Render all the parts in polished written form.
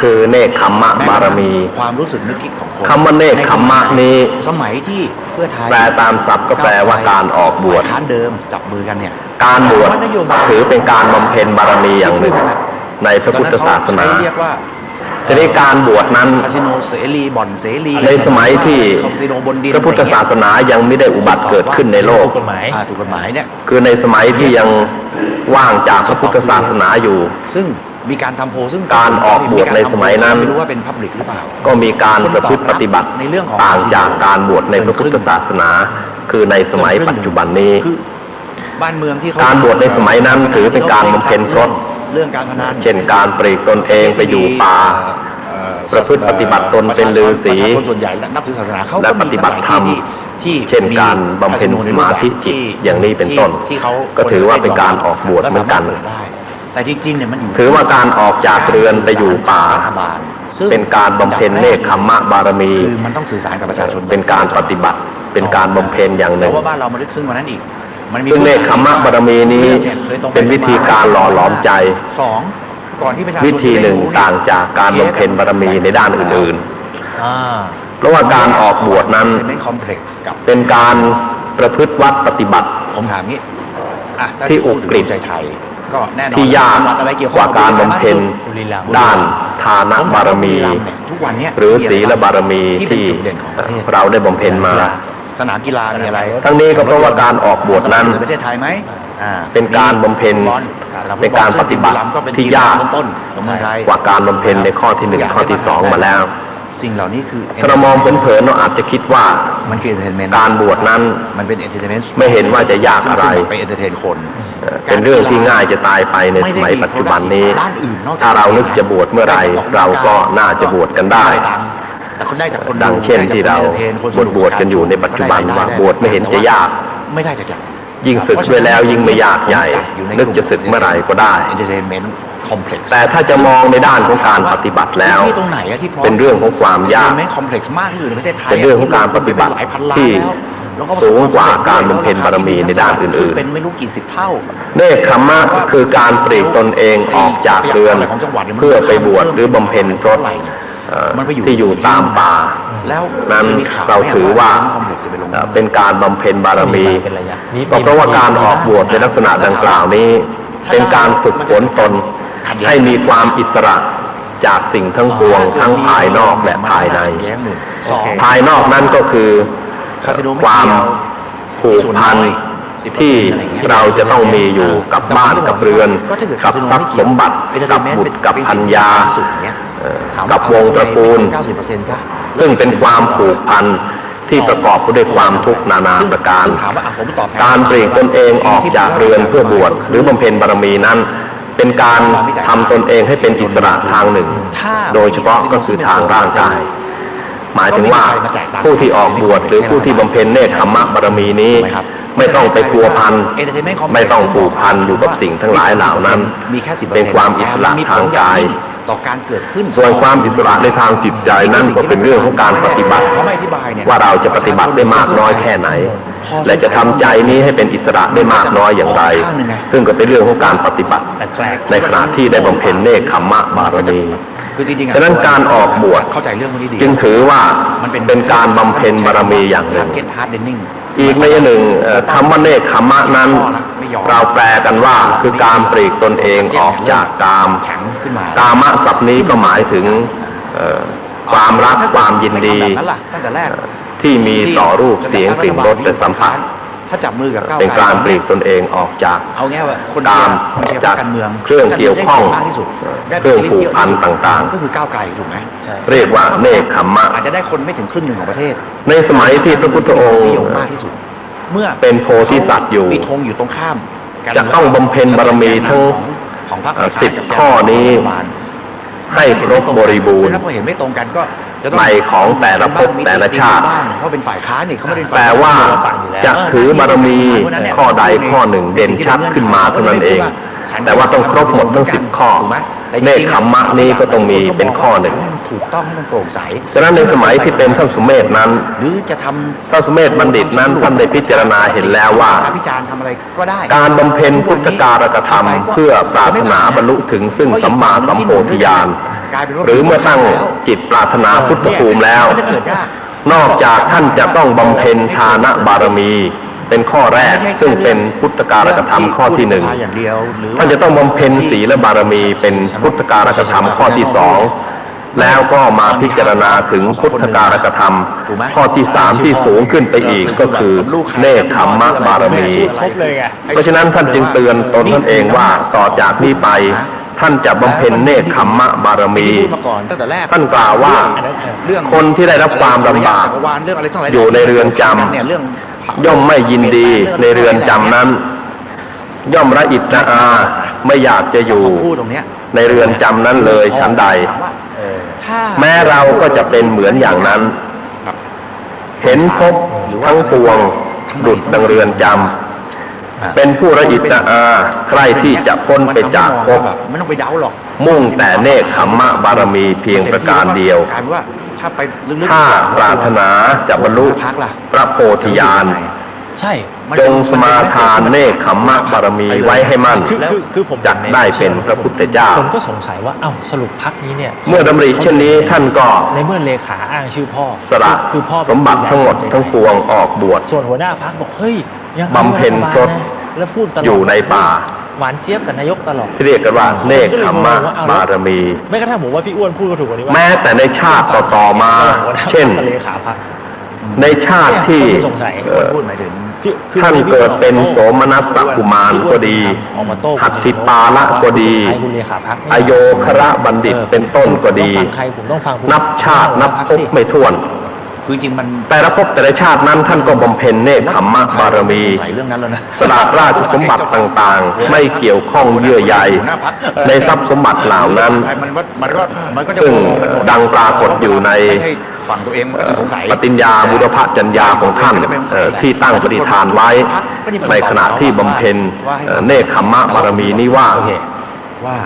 คือเนกขัมมะบารมีความรู้สึกนึกคิดของคนคำว่าเนกขัมมะนี้สมัยที่เพื่อไทยแปลตามศัพท์ก็แปลว่าการออกบวชค้านเดิมจับมือกันเนี่ยการบวชถือเป็นการบำเพ็ญบารมีอย่างหนึ่งในพระพุทธศาสนาทีนี้การบวชนั้นคาสิโนเสรีบ่อนเสรีในสมัยที่พระพุทธศาสนายังไม่ได้อุบัติเกิดขึ้นในโลกถูกกฎหมายเนี่ยคือในสมัยที่ยังว่างจากพระพุทธศาสนาอยู่ซึ่งมีการทำโพซึ่งการออกบวชในสมัยนั้นไม่รู้ว่าเป็นพับลิกหรือเปล่าก็มีการประพฤติปฏิบัติในเรื่องของต่างจากการบวชในพระพุทธศาสนาคือในสมัยปัจจุบันนี้บ้านเมืองที่การบวชในสมัยนั้นถือเป็นการบำเพ็ญกฎเรื่องการพนันเช่นการปลีกตนเองไปอยู่ป่าประพฤติปฏิบัติตนเป็นฤาษีส่วนใหญ่นับถือศาสนาเขาและปฏิบัติธรรมเช่นการบำเพ็ญสมาธิจิตอย่างนี้เป็นต้นก็ถือว่าเป็นการออกบวชเหมือนกันแต่จริงๆเนี่ยมันอยู่ถือว่าการออกจากเรือนไปอยู่ป่าเป็นการบำเพ็ญเนกขัมมะบารมีคือมันต้องสื่อสารกับประชาชนเป็นการปฏิบัติเป็นการบำเพ็ญอย่างหนึ่งเพราะว่าบ้านเรามันลึกซึ้งกว่านั้นอีกซึ่งเนกขัมมะบารมีนี้เป็นวิธีการหล่อหลอมใจก่อนที่ประชาชนวิธีหนึ่งต่างจากการบำเพ็ญบารมีในด้านอื่นๆเพราะว่าการออกบวชนั้นเป็นการประพฤติวัดปฏิบัติผมถามนี้ที่อุกฤษใจไทยก็แน่นอนที่ยากกว่าการบำเพ็ญด้านทานบารมีหรือศีลบารมีที่เราได้บำเพ็ญมาสนามกีฬามีอะไรทั้งนี้ก็เพราะว่าการออกบวชนั้นประเทศไทยไหมเป็นการบำเพ็ญเป็นการปฏิบัติที่ยากกว่าการบำเพ็ญในข้อที่1ข้อที่2มาแล้วสิ่งเหล่านี้คือถ้าเรามองเผินๆเราอาจจะคิดว่ามันคือ entertainment การบวชนั้นมันเป็น entertainment ไม่เห็นว่าจะยากอะไรไป entertain คนเป็นเรื่องที่ง่ายจะตายไปในสมัยปัจจุบันนี้ถ้าเรานึกจะบวชเมื่อไรเราก็น่าจะบวชกันได้แต่คนได้จากคนดังเช่นที่เราบวชกันอยู่ในปัจจุบันว่าบวชไม่เห็นจะยากไม่ได้จากยิ่งศึกไปแล้วยิ่งไม่ยากใหญ่นึกจะศึกเมื่อไหร่ก็ได้ entertainment complex แต่ถ้าจะมองในด้านของการปฏิบัติแล้วเป็นเรื่องของความยาก complex มากที่สุดในประเทศไทยเป็นเรื่องของการปฏิบัติที่สูงกว่าการบำเพ็ญบารมีในด้านอื่นๆเป็นไม่รู้กี่สิบเท่าเนกขัมมะคือการปลีกตนเองออกจากเรือนเพื่อไปบวชหรือบำเพ็ญพรตที่อยู่ตามป่านั้นเราถือว่าเป็นการบำเพ็ญบารมีก็เพราะว่าการออกบวชในลักษณะดังกล่าวนี้เป็นการฝึกฝนตนให้มีความอิสระจากสิ่งทั้งปวงทั้งภายนอกและภายในภายนอกนั้นก็คือความผูกพันที่เราจะต้องมีอยู่กับบ้านกับเรือนกับทรัพย์สมบัติกับบุตรกับภรรยากับวงตระกูลซึ่งเป็นความผูกพันที่ประกอบด้วยความทุกข์นานาประการการปลีกตนเองออกจากเรือนเพื่อบวชหรือบำเพ็ญบารมีนั้นเป็นการทำตนเองให้เป็นอิสระทางหนึ่งโดยเฉพาะก็คือทางร่างกายหมายถึงว่าผู้ที่ออกบวชหรือผู้ที่บำเพ็ญเนกขัมมะบารมีนี้ไม่ต้องไปพัวพันไม่ต้องผูกพันอยู่กับสิ่งทั้งหลายเหล่านั้นเป็นความอิสระทางกายต่อการเกิดขึ้นส่วนความอิสระในทางจิตใจนั้นก็เป็นเรื่องของการปฏิบัติว่าเราจะปฏิบัติได้มากน้อยแค่ไหนและจะทำใจนี้ให้เป็นอิสระได้มากน้อยอย่างไรซึ่งก็เป็นเรื่องของการปฏิบัติในขณะที่ได้บำเพ็ญเนกขัมมะบารมีฉะนั้นการออกบวชจึงถือว่าเป็นการบำเพ็ญบารมีอย่างหนึ่งอีกในหนึ่งคำว่าเนกขัมมะนั้นเราแปลกันว่าคือการปลีกตนเองออกจากกามกามะศัพท์นี้ก็หมายถึงความรักความยินดีที่มีต่อรูปเสียงกลิ่นรสและสัมผัสถ้าจับมือกับก้าวไกลเป็นการปลีกตนเองออกจากเอาง่ายว่าคนจากการเมืองเครื่องเกี่ยวข้องเครื่องผูกพันต่างๆก็คือก้าวไกลถูกไหมเรียกว่าเนกขัมมะอาจจะได้คนไม่ถึงครึ่งหนึ่งของประเทศในสมัยที่พระพุทธองค์มากที่สุดเมื่อเป็นโพธิสัตว์อยู่มีธงอยู่ตรงข้ามจะต้องบำเพ็ญบารมีทั้ง10 ข้อนี้ให้ครบบริบูรณ์ถ้าเห็นไม่ตรงกันก็ในของแต่ละภพแต่ละชาติเพราะเป็นฝ่ายค้านนี่เขาไม่ได้แต่ว่าจะถือบารมีข้อใดข้อหนึ่งเด่นชัดขึ้นมาเท่านั้นเองแต่ว่าต้องครบหมดทั้ง10 ข้อเนกขัมมะนี้ก็ต้องมีเป็นข้อหนึ่งถูกต้องให้มันโปร่งใสฉะนั้นในสมัยที่เป็นท่านสุเมธนั้นหรือจะทำท่านสุเมธบัณฑิตนั้นท่านได้พิจารณาเห็นแล้วว่าการบำเพ็ญพุทธการกธรรมเพื่อปรารถนาบรรลุถึงซึ่งสัมมาสัมโพธิญาณ กลายเป็นว่า หรือเมื่อตั้งจิตปรารถนาพุทธภูมิแล้ว มันจะเกิดยาก นอกจากท่านจะต้องบำเพ็ญทานบารมี เป็นข้อแรกซึ่งเป็นพุทธการกธรรมข้อที่หนึ่ง อย่างเดียวหรือว่า ท่านจะต้องบำเพ็ญศีลบารมีเป็นพุทธการกธรรมข้อที่สองแล้วก็มาพิจารณาถึงพุทธการกธรรมข้อที่สามที่สูงขึ้นไปอีกก็คือเนคขมมะบารมี ครบเลยไง เพราะฉะนั้นท่านจึงเตือนตนท่านเองว่าต่อจากนี้ไปท่านจะบำเพ็ญเนคขมมะบารมี ที่พูดมาก่อนตั้งแต่แรก ท่านกล่าวว่า เรื่อง คนที่ได้รับความลำบาก เรื่องอะไรทั้งหลาย อยู่ในเรือนจำ เนี่ยเรื่อง ย่อมไม่ยินดีในเรือนจำนั้น ย่อมระอิระอาไม่อยากจะอยู่ พูดตรงเนี้ย ในเรือนจำนั้นเลยฉันใด ถ้า แม้เราก็จะเป็นเหมือนอย่างนั้น เห็นภพทั้งปวงดุจดังเรือนจำเป็นผู้ระอิระอาใครที่จะพ้นไปจากภพ ไม่ต้องไปเดาหรอก มุ่งแต่เนคขมมะบารมีเพียงประการเดียว กลายเป็นว่าถ้าไปลึกๆ ถ้าปรารถนาจะบรรลุ พักล่ะ พระโพธิญาณ ใช่ จงสมาทานเนคขมมะบารมีไว้ให้มั่น คือผม จักได้เป็นพระพุทธเจ้า ผมก็สงสัยว่าเอ้าสรุปพักนี้เนี่ย เมื่อดำริเช่นนี้ท่านก็ ในเมื่อเลขาอ้างชื่อพ่อ สละ คือพ่อ สมบัติทั้งหมดทั้งปวงออกบวช ส่วนหัวหน้าพักบอกเฮ้ยยัง บำเพ็ญ อา พรต นะแล้วพูดตลอด อยู่ในป่า หวานเจี๊ยบกับนายกตลอด ที่เรียกกันว่าเนคขมมะบารมี ไม่กระทั่งผมว่าพี่อ้วนพูดก็ถูกกว่านี้ว่า แม้แต่ในชาติต่อๆมา หัวหน้า เช่น พรรคกับเลขาพัก ในชาติที่ เนี่ยผมสงสัย พูดหมายถึง ท่านเกิดเป็นโสมนัสกุมารก็ดี ออกมาโต้ หัตถิปาละก็ดี คุณเลขาพัก อโยคระบัณฑิตเป็นต้นก็ดี ผมต้องฟังใครผมต้องฟัง นับชาตินับภพไม่ถ้วน คือจริงมัน แต่ละภพแต่ละชาตินั้นท่านก็บำเพ็ญเนคขมมะบารมี ใส่เรื่องนั้นแล้วนะ สละราชสมบัติต่างๆ ไม่เกี่ยวข้องเยื่อใยในทรัพย์สมบัติเหล่านั้น มันก็จะ ซึ่ง โกงไปหม ดังปรากฏอยู่ใน ไม่ใช่ฝั่งตัวเองมันก็จะสงสัย ปฏิญญาบุรพจัญญาของท่านที่ตั้งปฏิฐานไว้ในขณะที่บำเพ็ญเนคขมมะบารมีนี้ว่า ว่า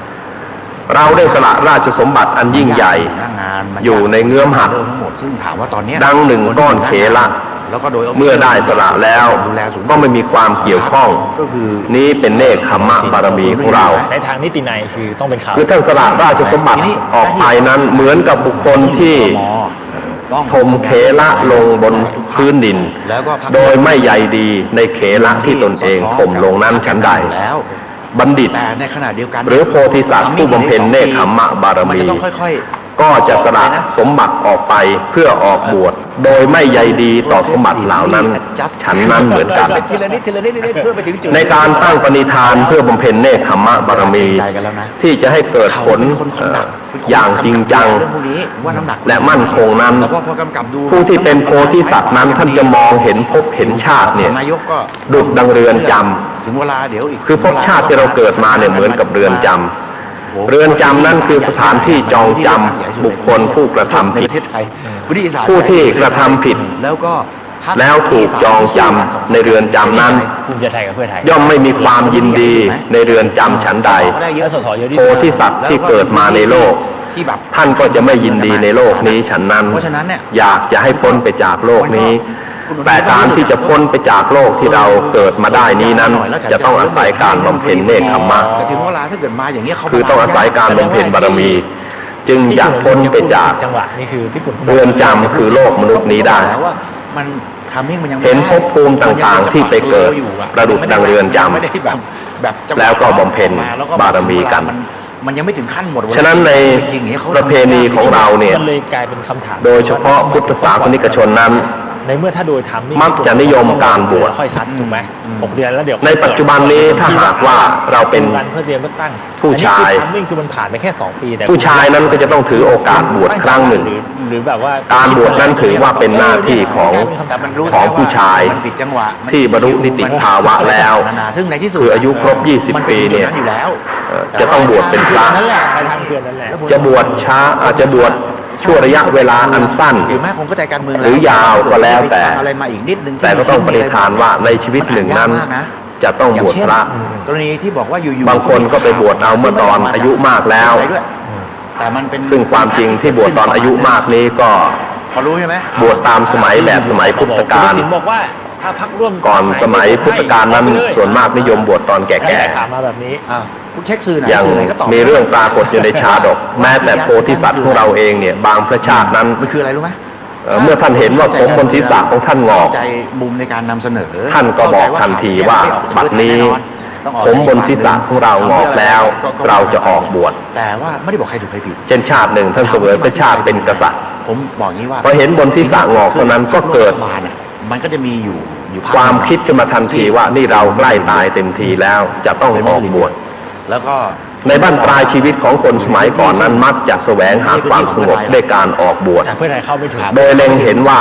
เราได้สละราชสมบัติอันยิ่งใหญ่ หน้างานมัน อยู่ในเงื้อมหัด ทั้งหมดซึ่งถามว่าตอนเนี้ย ดังหนึ่งก้อนเขละ แล้วก็โดย เมื่อได้สละแล้ว ดูแลสูง ก็ไม่มีความเกี่ยวข้อง ก็คือ นี้เป็นเนคขมมะบารมีของเรา ในทางนิตินัยคือต้องเป็นเขา คือท่านสละราชสมบัติออกไปนั้นเหมือนกับบุคคลที่ ต้อง ถมเขละลงบนพื้นดิน แล้วก็พรรค โดยไม่ใยดีในเขละที่ตนเองถมลงนั้นฉันใด แล้ว บัณฑิต แต่ในขณะเดียวกัน หรือโพธิสัตว์ผู้บำเพ็ญเนคขมมะบาร มัน มี จะต้องค่อย ก็จะสละสมบัติออกไปเพื่อออกบวชโดยไม่ใยดีต่อสมบัติเหล่านั้น ฉันนั้นเหมือนกัน ทีละนิดทีละนิดเพื่อไปถึงจุด ในการตั้งปณิธานเพื่อบำเพ็ญเนคขมมะบารมี ใจกันแล้วนะ ที่จะให้เกิดผล เขาเป็นคนหนักเป็นคน อย่างจริงจัง เรื่องพวกนี้ว่าน้ำหนัก และมั่นคงนั้น แต่พอกำกับดู ผู้ที่เป็นโพธิสัตว์นั้นท่านจะมองเห็นภพเห็นชาติเนี่ย นายกก็ ดุจดังเรือนจำ ถึงเวลาเดี๋ยวอีก คือภพชาติที่เราเกิดมาเนี่ยเหมือนกับเรือนจำเรือนจำนั่นคือสถานที่จองจำบุคคลผู้กระทำ ใน ผิ ป ด ระเทศไทยผู้ที่อีสาน ผู้ที่กระทำผิด แล้วก็พรรค แล้วถูกจองจำในเรือนจำนั้น ภูมิใจไทยกับเพื่อไทย ย่อมไม่มีความยินดีในเรือนจำฉันใด ได้เย แล้ อะ วสสเยอะที่ โพ สุด ธิสัตว์ที่เกิดมาในโลก ที่แบบ ท่านก็จะไม่ยินดีในโลกนี้ฉันนั้น เพราะฉะนั้นเนี่ย อยากจะให้พ้นไปจากโลกนี้ แต่การที่จะพ้นไปจากโลกที่เราเกิดมาได้นี้นั้น จะต้องอาศัยการบำเพ็ญเนคขมมะ แต่ถึงเวลาถ้าเกิดมาอย่างนี้ยเขา คือต้องอาศัยการบำเพ็ญบารมี จึงจะพ้นไปจาก จังหวะนี่คือพี่ปุ่นขาบก เรือนจำคือโลกมนุษย์นี้ได้ แล้วว่ามันทำให้มันยังไม่ เห็นภพภูมิต่างๆที่ไปเกิดประดุจดังเรือนจำ ไม่ได้แบบจังหะ แล้วก็บำเพ็ญ แล้วก็ บารมีกัน มันยังไม่ถึงขั้นหมดเวลา ฉะนั้นใน จริงๆอย่างเงี้ยขา ประเพณีของเราเนี่ย มันเลยกลายเป็นคำถาม โดยเฉพาะพุทธศาสนิกชนนั้น ในเมื่อถ้าโดยธรรม มักจะนิยมการบวช ค่อยซัดถูกไหม6 เดือนแล้วเดี๋ยว ในปัจจุบันนี้ถ้าหากว่าเราเป็น วันเพื่อเตรียมเลือกตั้ง ผู้ชาย อันนี้คือ timing คือมันผ่านไปแค่2 ปีแต่ ผู้ชายนั้นก็จะต้องถือโอกาสบวชครั้งหนึ่ง หรือแบบว่า การบวชนั้นถือว่าเป็นหน้าที่ของ แต่มันรู้ ของผู้ชาย มันผิดจังหวะมัน ที่บรรลุนิติภาวะแล้ว นานาซึ่งในที่สุด คืออายุครบ มัน 20 ปีเนี่ย อยู่แล้ว จะต้องบวชเป็นพระ นั่นแหละไปทางเพื่อนนั่นแหละ จะบวชช้าอาจจะบวชชั่วระยะเวลาอันสั้น หรือแม้คงเข้าใจการเมือง หรือยาวก็แล้วแต่ ฟังอะไรมาอีกนิดนึง แต่ก็ต้องปฏิฐานว่าในชีวิตหนึ่งนั้น จะต้องบวชพระ กรณีที่บอกว่าอยู่ๆ บางคนก็ไปบวชเอาเมื่อตอนอายุมากแล้ว แต่มันเป็น ซึ่งความจริงที่บวชตอนอายุมากนี้ก็ เขารู้ใช่ไหม บวชตามสมัยแบบสมัยพุทธกาล คุณทักษิณบอกว่าถ้าพักร่วม ก่อนสมัยพุทธกาลนั้นส่วนมากนิยมบวชตอนแก่ กระแสข่าวมาแบบนี้ อ้าว คุณเช็คสื่อไหน อย่าง สื่อไหนก็ตอบ มีเรื่องปรากฏอยู่ในชาดก แม้แต่โพธิสัตว์ของเราเองเนี่ยบางพระชาตินั้น มันคืออะไรรู้ไหม เมื่อท่านเห็นว่าผมบนศีรษะของท่านงอก เข้าใจมุมในการนำเสนอ ท่านก็บอกทันทีว่าบัดนี้ผมบนศีรษะของเรางอกแล้วเราจะออกบวช แต่ว่าไม่ได้บอกใครถูกใครผิด เช่นชาติหนึ่งท่านเสวยพระชาติเป็นกษัตริย์ ผมบอกงี้ว่า พอเห็นบนศีรษะงอกเท่านั้นก็เกิด มันก็จะมีอยู่ภพ ความคิดขึ้นมาทันทีว่านี่เราใกล้ตายเต็มทีแล้วจะต้องออกบวช แล้วก็ ในบ้านปลายชีวิตของคนสมัยก่อนนั้นมักจะแสวงหาความสงบด้วยการออกบวช จากเพื่อไทยเข้าไม่ถึง โดยเล็งเห็นว่า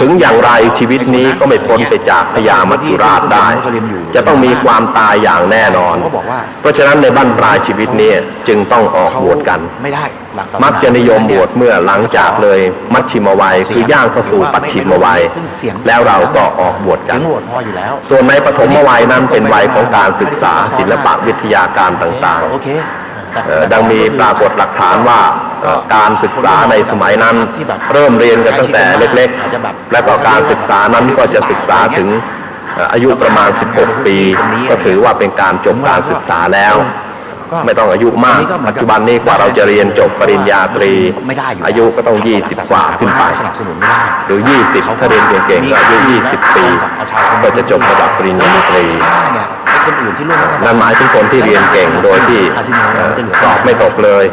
ถึงอย่างไรชีวิตนี้ก็ไม่พ้นไปจากพญามัจจุราชได้ จะต้องมีความตายอย่างแน่นอน เขาบอกว่า เพราะฉะนั้นในบ้านปลายชีวิตนี้จึงต้องออกบวชกัน ไม่ได้หลักศาสนา มักจะนิยมบวชเมื่อหลังจากเลยมัชชิมวัยคือย่างเข้าสู่ปัจฉิมวัย แล้วเราก็ออกบวชกั เสี น ยงโหวตพออยู่แล้ว ส่วนในปฐมวัยนั้นเป็นวัยของการศึกษาศิลปะวิทยาการต่าง โอเคแต่ ดังมีปรากฏหลักฐานว่าการศึกษาในสมัยนั้นเริ่มเรียนกันตั้งแต่เล็กๆ และก็การศึกษานั้นก็จะศึกษาถึงอายุประมาณ 16 ปี ก็ถือว่าเป็นการจบการศึกษาแล้ว ไม่ต้องอายุมาก ปัจจุบันนี้กว่าเราจะเรียนจบปริญญาตรี ไม่ได้อยู่ อายุก็ต้อง20 กว่าขึ้นไป สนับสนุนไม่ได้ หรือ 20 ถ้าเรียนเก่งๆก็อายุ 20 ปี ก็จะจบระดับปริญญาตรี เนี่ยไอ้คนอื่นที่ร่วมรัฐบาล นั่นหมายถึงคนที่เรียนเก่งโดยที่ คาสิโนมันจะเหลือ สอบไม่ตกเลย